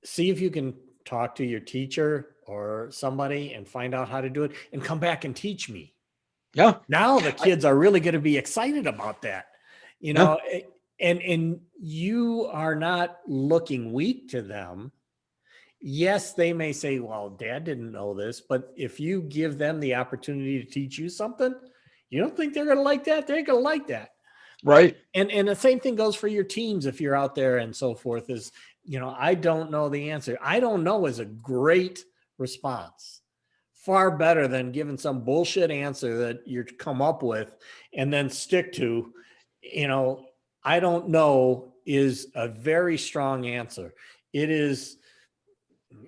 see if you can talk to your teacher or somebody and find out how to do it and come back and teach me. Yeah. Now the kids are really going to be excited about that, you know, and you are not looking weak to them. Yes, they may say, well, Dad didn't know this, but if you give them the opportunity to teach you something, you don't think they're going to like that? They're going to like that. Right. And the same thing goes for your teams. If you're out there and so forth, is, you know, I don't know the answer. I don't know is a great response. Far better than giving some bullshit answer that you come up with and then stick to. You know, I don't know is a very strong answer. It is,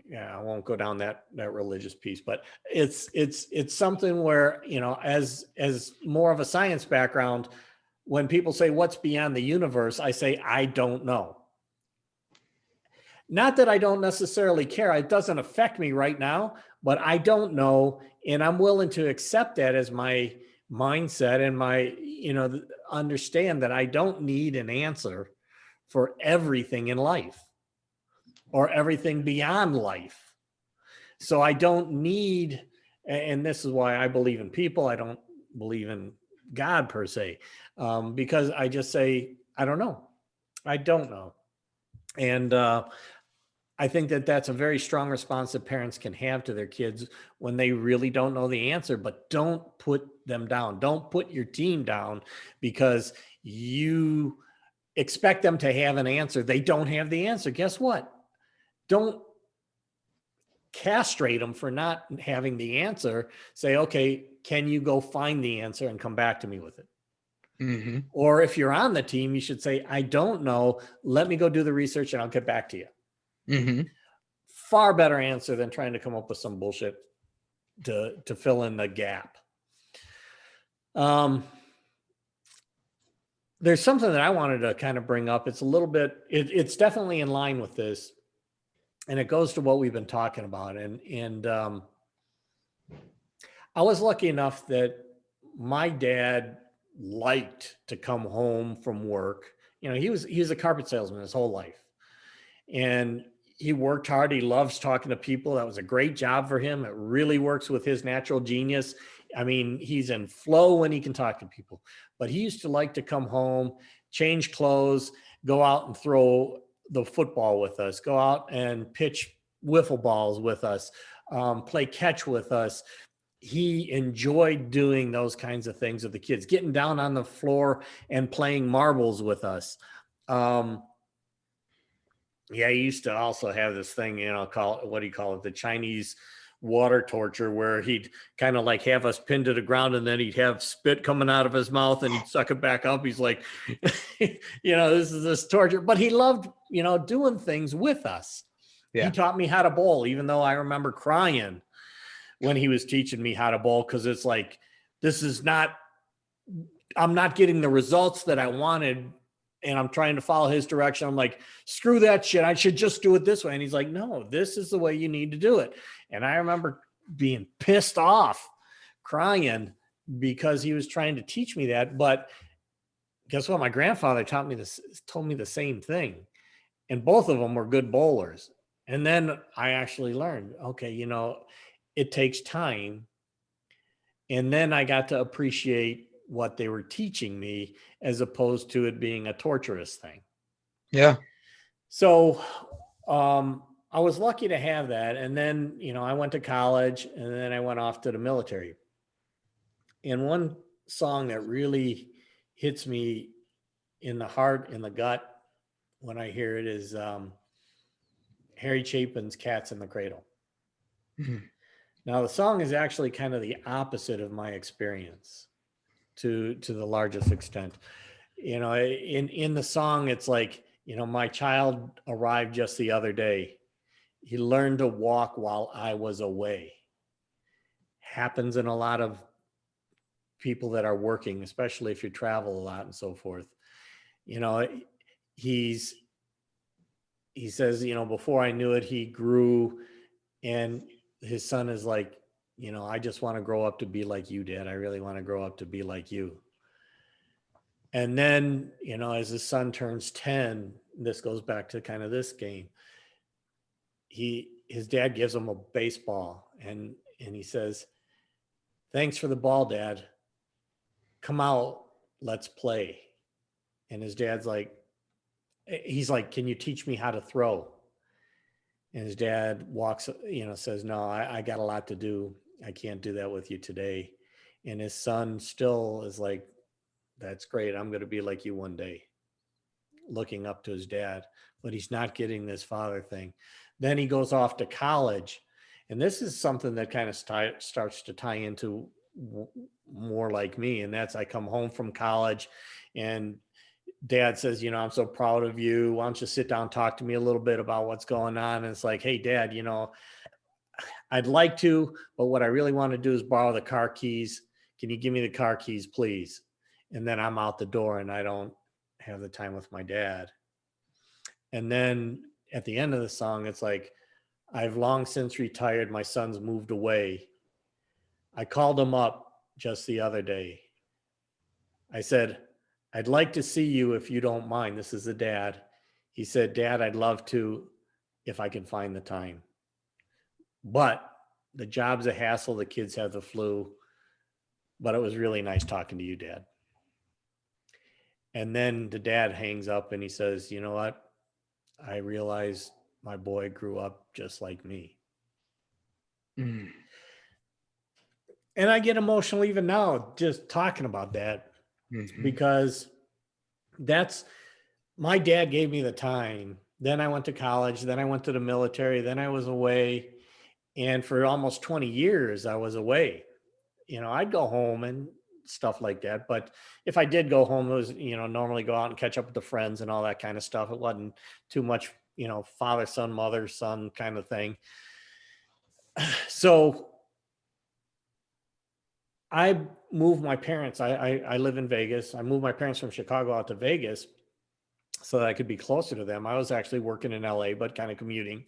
yeah, I won't go down that religious piece, but it's something where, you know, as more of a science background, when people say what's beyond the universe, I say I don't know. Not that I don't necessarily care. It doesn't affect me right now, but I don't know. And I'm willing to accept that as my mindset and my, you know, understand that I don't need an answer for everything in life or everything beyond life. So I don't need, and this is why I believe in people. I don't believe in God per se, because I just say, I don't know. I don't know. And, I think that that's a very strong response that parents can have to their kids when they really don't know the answer, but don't put them down. Don't put your team down because you expect them to have an answer. They don't have the answer. Guess what? Don't castrate them for not having the answer. Say, okay, can you go find the answer and come back to me with it? Mm-hmm. Or if you're on the team, you should say, I don't know. Let me go do the research and I'll get back to you. Mm-hmm. Far better answer than trying to come up with some bullshit to fill in the gap. There's something that I wanted to kind of bring up. It's a little bit, it's definitely in line with this, and it goes to what we've been talking about. And I was lucky enough that my dad liked to come home from work. You know, he was a carpet salesman his whole life, and he worked hard. He loves talking to people. That was a great job for him. It really works with his natural genius. I mean, he's in flow when he can talk to people, but he used to like to come home, change clothes, go out and throw the football with us, go out and pitch wiffle balls with us, play catch with us. He enjoyed doing those kinds of things with the kids, getting down on the floor and playing marbles with us. Yeah, he used to also have this thing, you know, call it, what do you call it? The Chinese water torture, where he'd kind of like have us pinned to the ground and then he'd have spit coming out of his mouth and he'd suck it back up. He's like, you know, this is this torture, but he loved, you know, doing things with us. Yeah. He taught me how to bowl, even though I remember crying when he was teaching me how to bowl, because it's like, this is not, I'm not getting the results that I wanted, and I'm trying to follow his direction. I'm like, screw that shit. I should just do it this way. And he's like, no, this is the way you need to do it. And I remember being pissed off, crying, because he was trying to teach me that. But guess what? My grandfather told me the same thing. And both of them were good bowlers. And then I actually learned, okay, you know, it takes time. And then I got to appreciate what they were teaching me, as opposed to it being a torturous thing. Yeah. So I was lucky to have that. And then, you know, I went to college and then I went off to the military. And one song that really hits me in the heart, in the gut, when I hear it is Harry Chapin's Cats in the Cradle. Mm-hmm. Now, the song is actually kind of the opposite of my experience to the largest extent. You know, in the song, it's like, you know, my child arrived just the other day. He learned to walk while I was away. Happens in a lot of people that are working, especially if you travel a lot and so forth. You know, he says, you know, before I knew it, he grew, and his son is like, you know, I just want to grow up to be like you, Dad. I really want to grow up to be like you. And then, you know, as his son turns 10, this goes back to kind of this game. His dad gives him a baseball, and he says, "Thanks for the ball, Dad. Come out, let's play." And his dad's like, he's like, "Can you teach me how to throw?" And his dad walks, you know, says, "No, I got a lot to do. I can't do that with you today." And his son still is like, "That's great. I'm going to be like you one day," looking up to his dad, but he's not getting this father thing. Then he goes off to college. And this is something that kind of starts to tie into more like me. And that's, I come home from college and Dad says, you know, "I'm so proud of you. Why don't you sit down and talk to me a little bit about what's going on?" And it's like, "Hey, Dad, you know, I'd like to, but what I really want to do is borrow the car keys. Can you give me the car keys, please?" And then I'm out the door and I don't have the time with my dad. And then at the end of the song, it's like, "I've long since retired. My son's moved away. I called him up just the other day. I said, 'I'd like to see you if you don't mind.'" This is the dad. He said, "Dad, I'd love to if I can find the time. But the job's a hassle. The kids have the flu. But it was really nice talking to you, Dad." And then the dad hangs up and he says, "You know what? I realized my boy grew up just like me." Mm. And I get emotional even now just talking about that, Mm-hmm. because that's, my dad gave me the time. Then I went to college. Then I went to the military. Then I was away. And for almost 20 years, I was away. I'd go home and stuff like that. But if I did go home, it was, normally go out and catch up with the friends and all that kind of stuff. It wasn't too much, father, son, mother, son kind of thing. So I moved my parents. I live in Vegas. I moved my parents from Chicago out to Vegas so that I could be closer to them. I was actually working in LA, but kind of commuting.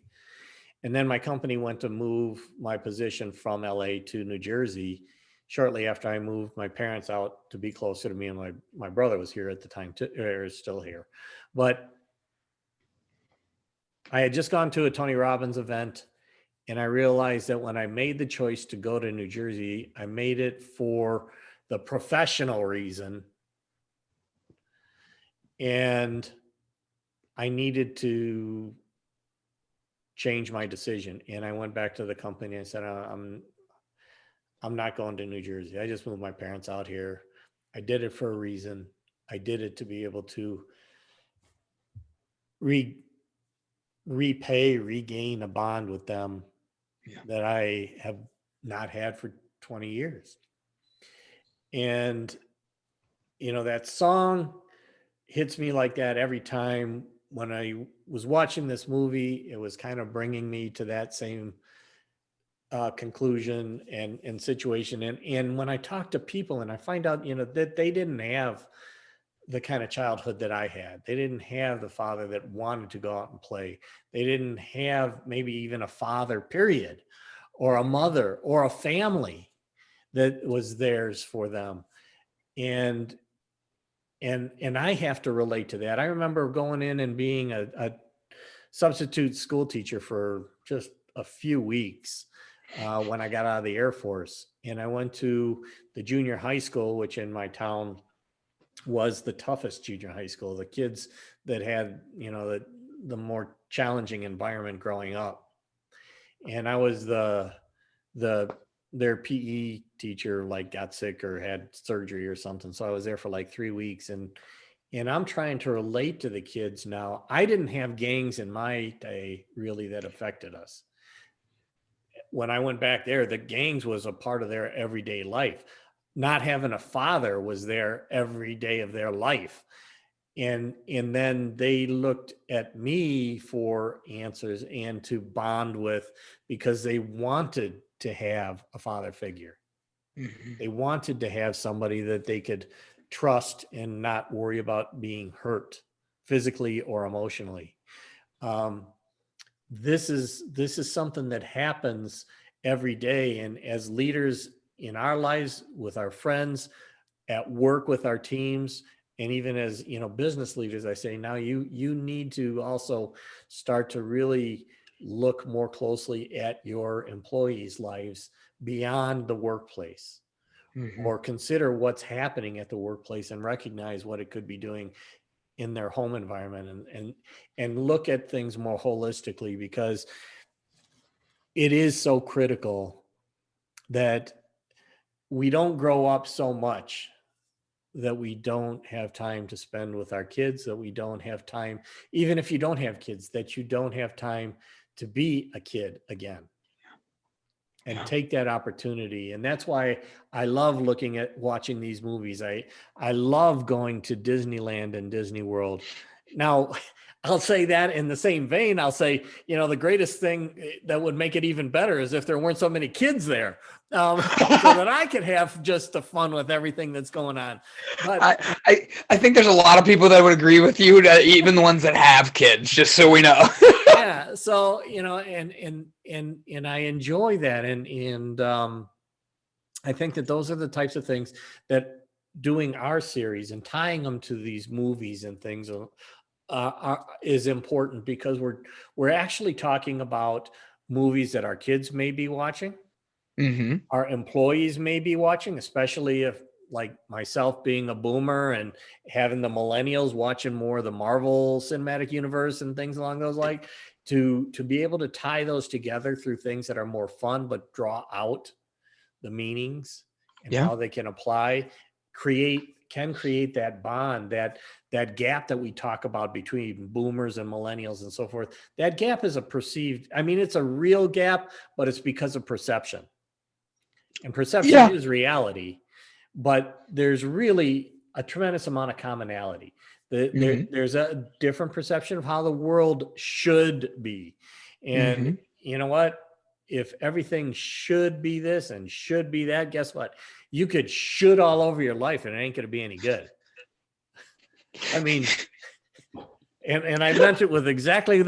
And then my company went to move my position from LA to New Jersey shortly after I moved my parents out to be closer to me. And my brother was here at the time, too, or is still here. But I had just gone to a Tony Robbins event, and I realized that when I made the choice to go to New Jersey, I made it for the professional reason. And I needed to change my decision. And I went back to the company and said, I'm not going to New Jersey. I just moved my parents out here. I did it for a reason. I did it to be able to regain a bond with them that I have not had for 20 years. And, that song hits me like that every time. When I was watching this movie, it was kind of bringing me to that same conclusion and situation. And when I talk to people and I find out, that they didn't have the kind of childhood that I had. They didn't have the father that wanted to go out and play. They didn't have maybe even a father, period, or a mother or a family that was theirs for them. And I have to relate to that. I remember going in and being a substitute school teacher for just a few weeks when I got out of the Air Force. And I went to the junior high school, which in my town was the toughest junior high school. The kids that had, the more challenging environment growing up. And I was their PE teacher got sick or had surgery or something. So I was there for 3 weeks, and I'm trying to relate to the kids now. I didn't have gangs in my day really that affected us. When I went back there, the gangs was a part of their everyday life. Not having a father was there every day of their life. And then they looked at me for answers and to bond with, because they wanted to have a father figure. Mm-hmm. They wanted to have somebody that they could trust and not worry about being hurt physically or emotionally. This is something that happens every day. And as leaders in our lives, with our friends, at work with our teams, and even as business leaders, I say now you need to also start to really look more closely at your employees' lives beyond the workplace. Mm-hmm. Or consider what's happening at the workplace and recognize what it could be doing in their home environment, and look at things more holistically, because it is so critical that we don't grow up so much that we don't have time to spend with our kids, that we don't have time, even if you don't have kids, that you don't have time to be a kid again and take that opportunity. And that's why I love watching these movies. I love going to Disneyland and Disney World. Now, I'll say that in the same vein, I'll say, the greatest thing that would make it even better is if there weren't so many kids there, so that I could have just the fun with everything that's going on. But I think there's a lot of people that would agree with you, even the ones that have kids, just so we know. Yeah. So, and I enjoy that. And I think that those are the types of things that doing our series and tying them to these movies and things is important, because we're actually talking about movies that our kids may be watching, mm-hmm. our employees may be watching, especially if, like myself being a boomer and having the millennials watching more of the Marvel Cinematic Universe and things along those lines, to be able to tie those together through things that are more fun, but draw out the meanings and how they can create can create that bond, that gap that we talk about between boomers and millennials and so forth. That gap is a perceived, I mean, it's a real gap, but it's because of perception. And perception Yeah. is reality, but there's really a tremendous amount of commonality. There's a different perception of how the world should be. And you know what? If everything should be this and should be that, guess what? You could should all over your life and it ain't going to be any good. I mean, and I meant it with exactly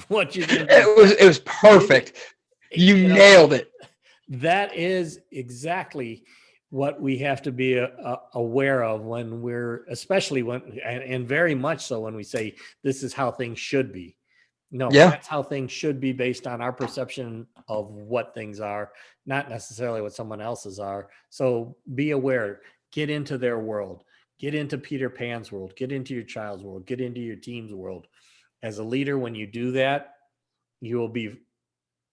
what you did. It was perfect. You nailed it. That is exactly what we have to be aware of when we're, especially when, and very much so when we say this is how things should be. No, that's how things should be based on our perception of what things are, not necessarily what someone else's are. So be aware, get into their world, get into Peter Pan's world, get into your child's world, get into your team's world. As a leader, when you do that, you will be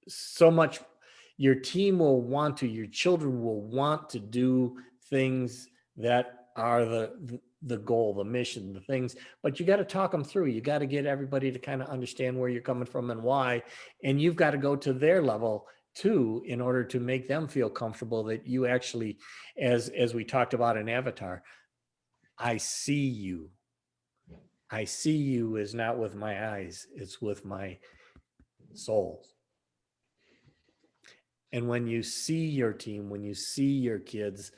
so much, your team will want to, your children will want to do things that are the goal, the mission, the things, but you got to talk them through. You got to get everybody to kind of understand where you're coming from and why, and you've got to go to their level too in order to make them feel comfortable that you actually, as we talked about in Avatar, I see you. I see you is not with my eyes, it's with my soul. And when you see your team, when you see your kids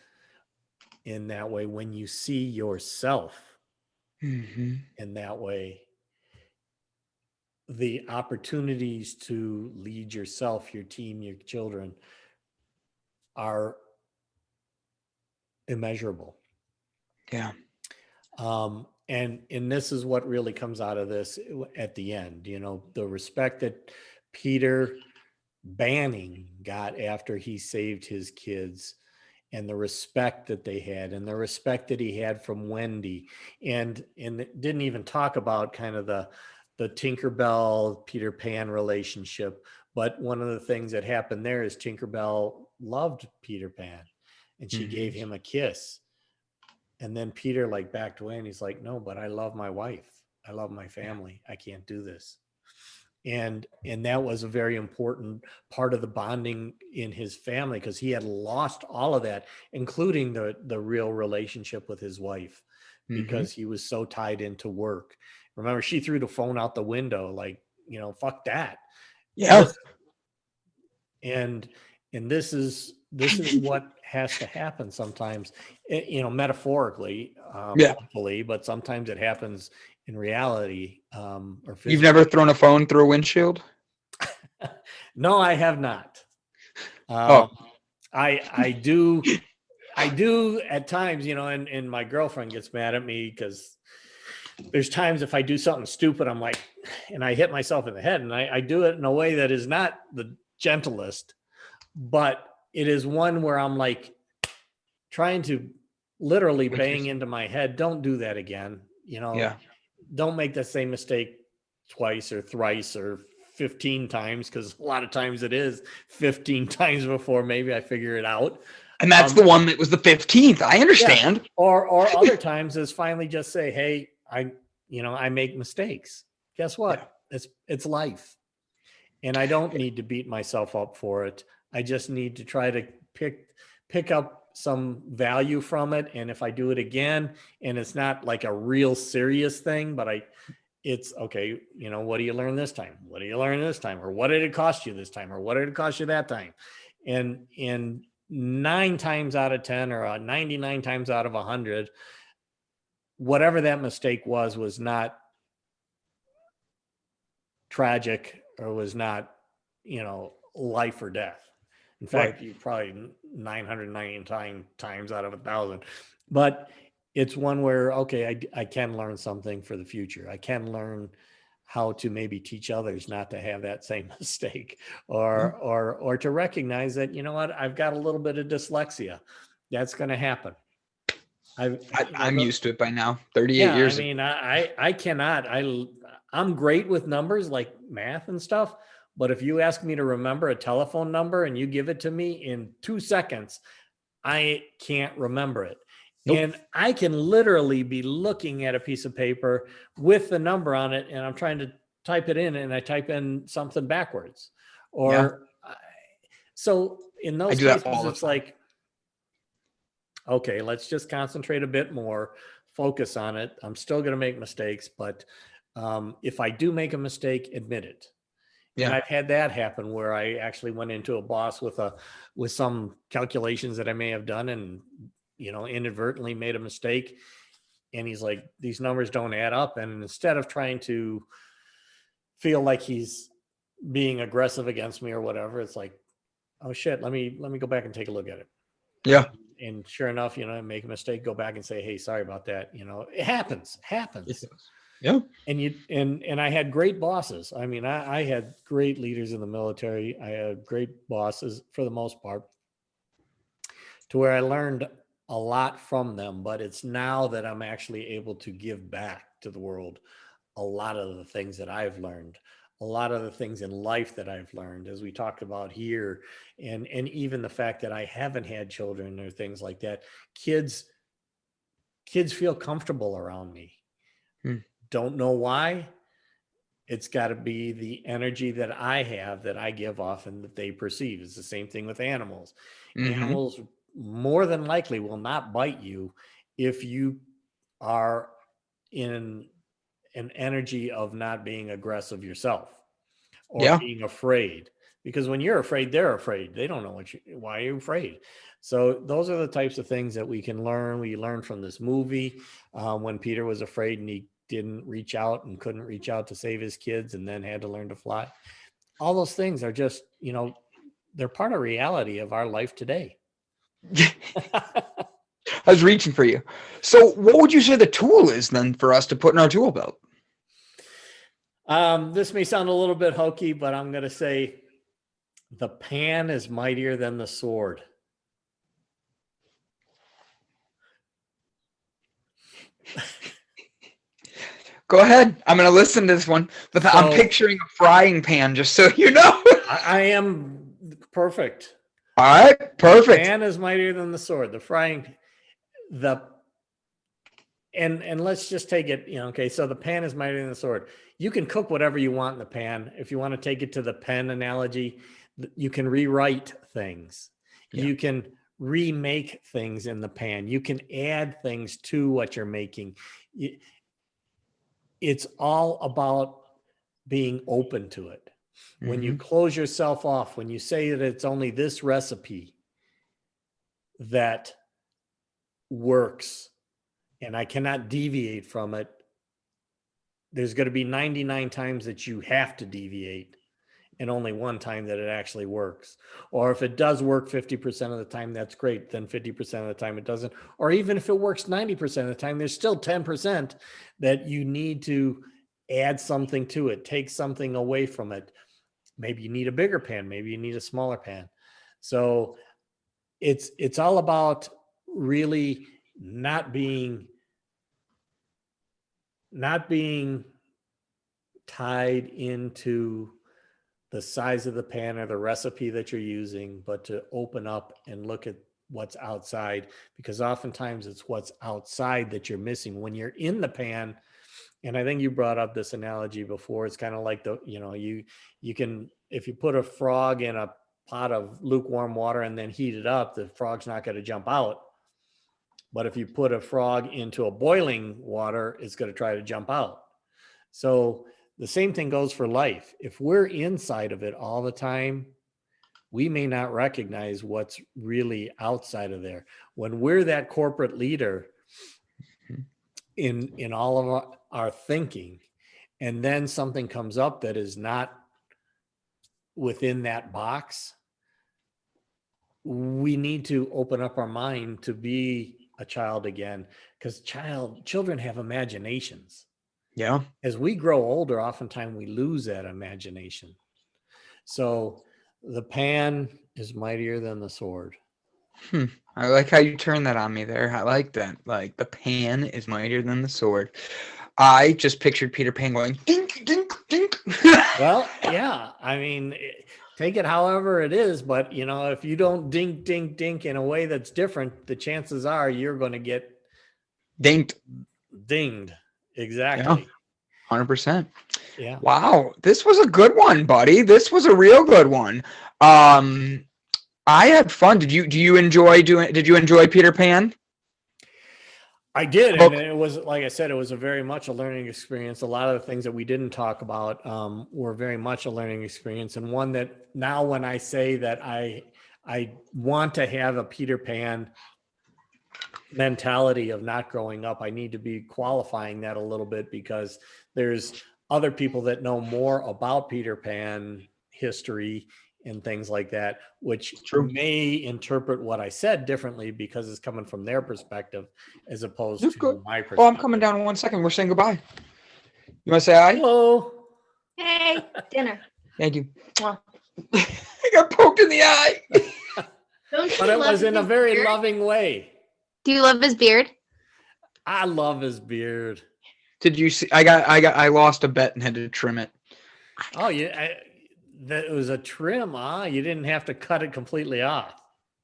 in that way, when you see yourself in that way, the opportunities to lead yourself, your team, your children are immeasurable. Yeah. And this is what really comes out of this at the end, you know, the respect that Peter Banning got after he saved his kids, and the respect that they had, and the respect that he had from Wendy, and it didn't even talk about kind of the Tinkerbell Peter Pan relationship. But one of the things that happened there is Tinkerbell loved Peter Pan and she gave him a kiss. And then Peter like backed away and he's like, no, but I love my wife. I love my family. I can't do this. And that was a very important part of the bonding in his family, because he had lost all of that, including the real relationship with his wife, because he was so tied into work. Remember, she threw the phone out the window, like, you know, fuck that. Yeah. And this is what has to happen sometimes, you know, metaphorically, hopefully, but sometimes it happens in reality. Or physically. You've never thrown a phone through a windshield? No, I have not. I do at times, you know, and my girlfriend gets mad at me because there's times if I do something stupid, I'm like, and I hit myself in the head, and I do it in a way that is not the gentlest, but it is one where I'm like trying to literally bang into my head. Don't do that again. You know, don't make the same mistake twice or thrice or 15 times, because a lot of times it is 15 times before maybe I figure it out. And that's the one that was the 15th. I understand. Yeah. Or other times is finally just say, hey, I make mistakes. Guess what? Yeah. It's life. And I don't need to beat myself up for it. I just need to try to pick up some value from it. And if I do it again, and it's not like a real serious thing, but it's okay, you know, what do you learn this time? What do you learn this time? Or what did it cost you this time? Or what did it cost you that time? And 9 times out of 10 or 99 times out of 100, whatever that mistake was not tragic, or was not, you know, life or death. In fact, you probably 999 times out of 1,000. But it's one where, okay, I can learn something for the future. I can learn how to maybe teach others not to have that same mistake, or to recognize that, you know what, I've got a little bit of dyslexia. That's going to happen. I'm used to it by now. 38 years. I mean, I cannot. I'm great with numbers like math and stuff, but if you ask me to remember a telephone number and you give it to me in 2 seconds, I can't remember it. Nope. And I can literally be looking at a piece of paper with the number on it, and I'm trying to type it in, and I type in something backwards. Yeah. So in I those do that cases, all the it's time. like, okay, let's just concentrate a bit more, focus on it. I'm still going to make mistakes, but if I do make a mistake, admit it. And Yeah. I've had that happen where I actually went into a boss with some calculations that I may have done and inadvertently made a mistake. And he's like, these numbers don't add up. And instead of trying to feel like he's being aggressive against me or whatever, it's like, oh shit, let me go back and take a look at it. Yeah. And sure enough, make a mistake, go back and say, hey, sorry about that. It happens. Yeah. And I had great bosses. I mean, I had great leaders in the military. I had great bosses for the most part, to where I learned a lot from them. But it's now that I'm actually able to give back to the world a lot of the things that I've learned, a lot of the things in life that I've learned, as we talked about here, and even the fact that I haven't had children or things like that. Kids feel comfortable around me. Don't know why. It's got to be the energy that I have, that I give off, and that they perceive. It's the same thing with animals. Animals more than likely will not bite you if you are in an energy of not being aggressive yourself or Yeah. being afraid. Because when you're afraid, they're afraid. They don't know why you're afraid. So those are the types of things that we can learn. We learned from this movie when Peter was afraid and he didn't reach out and couldn't reach out to save his kids, and then had to learn to fly. All those things are just, they're part of reality of our life today. I was reaching for you. So what would you say the tool is then for us to put in our tool belt? This may sound a little bit hokey, but I'm going to say the pan is mightier than the sword. Go ahead. I'm going to listen to this one. But I'm picturing a frying pan, just so you know. I am perfect. All right. Perfect. The pan is mightier than the sword. The frying, and let's just take it, okay, so the pan is mightier than the sword. You can cook whatever you want in the pan. If you want to take it to the pen analogy, you can rewrite things. Yeah. You can remake things in the pan. You can add things to what you're making. It's all about being open to it. When you close yourself off, when you say that it's only this recipe that works and I cannot deviate from it, there's going to be 99 times that you have to deviate and only one time that it actually works. Or if it does work 50% of the time, that's great. Then 50% of the time it doesn't. Or even if it works 90% of the time, there's still 10% that you need to add something to it, take something away from it. Maybe you need a bigger pan. Maybe you need a smaller pan. So it's all about really not being tied into the size of the pan or the recipe that you're using, but to open up and look at what's outside, because oftentimes it's what's outside that you're missing when you're in the pan. And I think you brought up this analogy before. It's kind of like you can, if you put a frog in a pot of lukewarm water and then heat it up, the frog's not going to jump out. But if you put a frog into a boiling water, it's going to try to jump out. So the same thing goes for life. If we're inside of it all the time, we may not recognize what's really outside of there. When we're that corporate leader in all of our thinking, and then something comes up that is not within that box, we need to open up our mind to be a child again, because children have imaginations. Yeah. As we grow older, oftentimes we lose that imagination. So the pan is mightier than the sword. I like how you turn that on me there. I like that. Like, the pan is mightier than the sword. I just pictured Peter Pan going dink, dink, dink. Well, yeah. I mean, take it however it is, but if you don't dink, dink, dink in a way that's different, the chances are you're going to get Dinged. Dinged. Yeah. Exactly. 100%. Yeah. Wow. This was a good one, buddy. This was a real good one. I had fun. Did you enjoy Peter Pan? I did, and Hook. it was, like I said, it was a very much a learning experience. A lot of the things that we didn't talk about were very much a learning experience, and one that now, when I say that I want to have a Peter Pan mentality of not growing up, I need to be qualifying that a little bit, because there's other people that know more about Peter Pan history and things like that, which True. may interpret what I said differently because it's coming from their perspective as opposed That's to good. my perspective. Oh, I'm coming down in 1 second. We're saying goodbye. You want to say hi? Hello. Hey, dinner. Thank you. Mwah. I got poked in the eye. Don't you But it love was in a his very beard? loving way. Do you love his beard? I love his beard. Did you see? I lost a bet and had to trim it. Oh, yeah. That was a trim, huh? You didn't have to cut it completely off.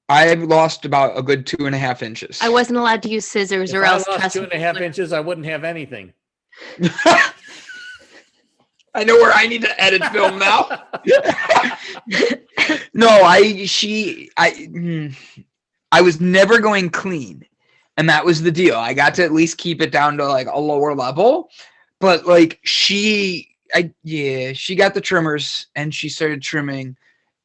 I lost about a good 2.5 inches. I wasn't allowed to use scissors, If or I else lost trust 2.5 me. inches, I wouldn't have anything. I know where I need to edit film now. No, I was never going clean, and that was the deal. I got to at least keep it down to like a lower level, but like she got the trimmers and she started trimming,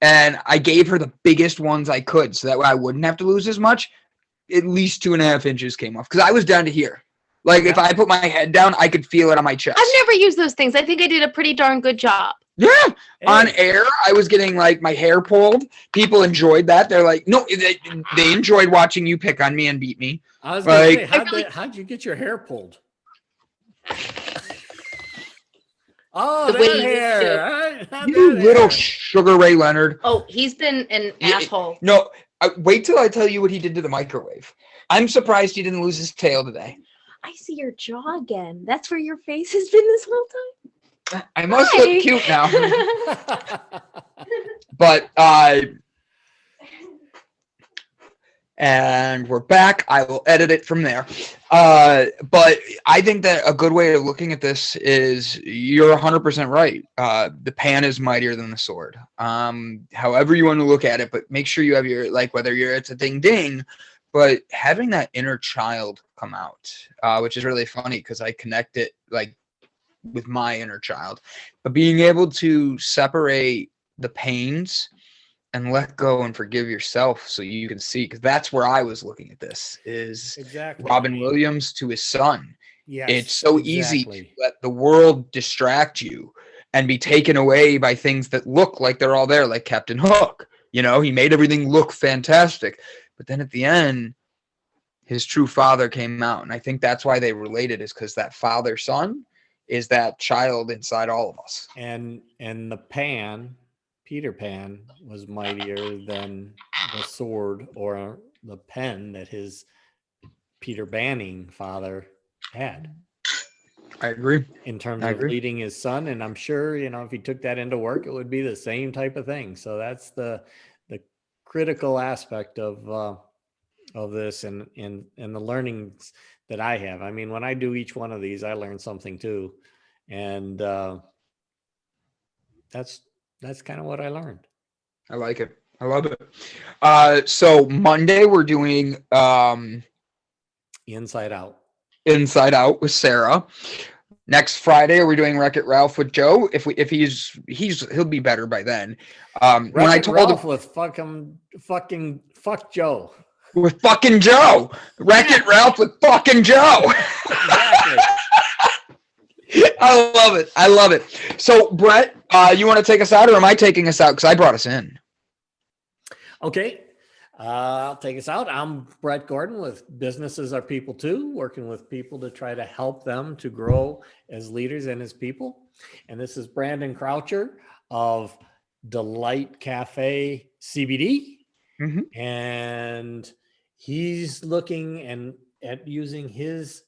and I gave her the biggest ones I could so that way I wouldn't have to lose as much. At least 2.5 inches came off because I was down to here. Like if I put my head down, I could feel it on my chest. I've never used those things. I think I did a pretty darn good job. Yeah. Hey. On air, I was getting like my hair pulled. People enjoyed that. They're like, no, they enjoyed watching you pick on me and beat me. I was going to Like- say, how'd you get your hair pulled? Oh, The way that you hair. You little Sugar Ray Leonard. Oh, he's been an Yeah, asshole. No, wait till I tell you what he did to the microwave. I'm surprised he didn't lose his tail today. I see your jaw again. That's where your face has been this whole time. I must Hi. look cute now. But and we're back. I will edit it from there. But I think that a good way of looking at this is you're 100% right. The pan is mightier than the sword. However you want to look at it, but make sure you have your, like, whether it's a ding ding, but having that inner child come out, which is really funny because I connect it like with my inner child, but being able to separate the pains and let go and forgive yourself so you can see, because that's where I was looking at this is Exactly. Robin Williams to his son. Yes, It's so easy to exactly. let the world distract you and be taken away by things that look like they're all there, like Captain Hook. You know, he made everything look fantastic. But then at the end, his true father came out. And I think that's why they related, is because that father-son is that child inside all of us. And the pan, Peter Pan, was mightier than the sword or the pen that his Peter Banning father had I agree. in terms I of agree. leading his son. And I'm sure, you know, if he took that into work, it would be the same type of thing. So that's the critical aspect of this and the learnings that I have. I mean, when I do each one of these, I learn something too. And that's kind of what I learned. I like it. I love it. So Monday we're doing Inside Out. Inside Out with Sarah. Next Friday we're doing Wreck-It Ralph with Joe. If he'll be better by then. When I Wreck-It told Ralph him with fuck Joe. with fucking Joe, Wreck-It Ralph with fucking Joe. Exactly. I love it. I love it. So Brett, you want to take us out, or am I taking us out? Because I brought us in. Okay. I'll take us out. I'm Brett Gordon with Businesses Are People Too, working with people to try to help them to grow as leaders and as people. And this is Brandon Croucher of Delight Cafe CBD. Mhm. And he's looking at using his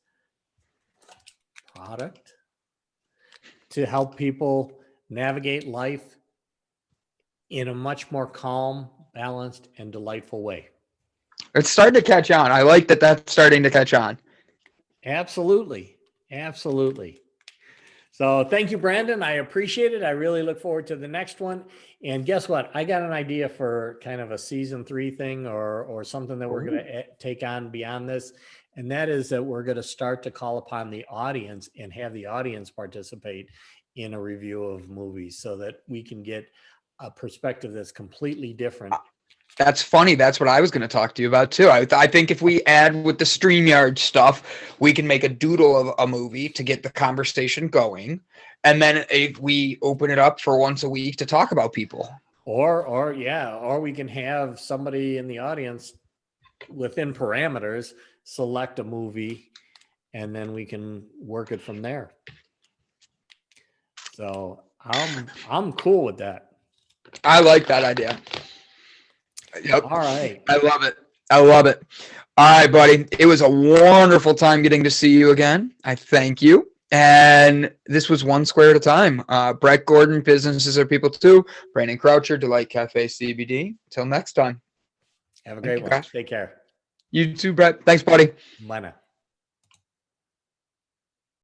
product to help people navigate life in a much more calm, balanced, and delightful way. It's starting to catch on. I like that that's starting to catch on. Absolutely. Absolutely. So thank you, Brandon. I appreciate it. I really look forward to the next one. And guess what? I got an idea for kind of a season 3 thing or something that we're going to take on beyond this. And that is that we're going to start to call upon the audience and have the audience participate in a review of movies so that we can get a perspective that's completely different. That's funny. That's what I was going to talk to you about too. I think if we add with the StreamYard stuff, we can make a doodle of a movie to get the conversation going. And then if we open it up for once a week to talk about people. Or we can have somebody in the audience within parameters select a movie and then we can work it from there. So I'm cool with that. I like that idea. Yep. All right. I love it. I love it. All right, buddy. It was a wonderful time getting to see you again. I thank you. And this was One Square at a Time. Brett Gordon, Businesses Are People Too. Brandon Croucher, Delight Cafe CBD. Until next time. Have a great one. Guys. Take care. You too, Brett. Thanks, buddy. Bye now.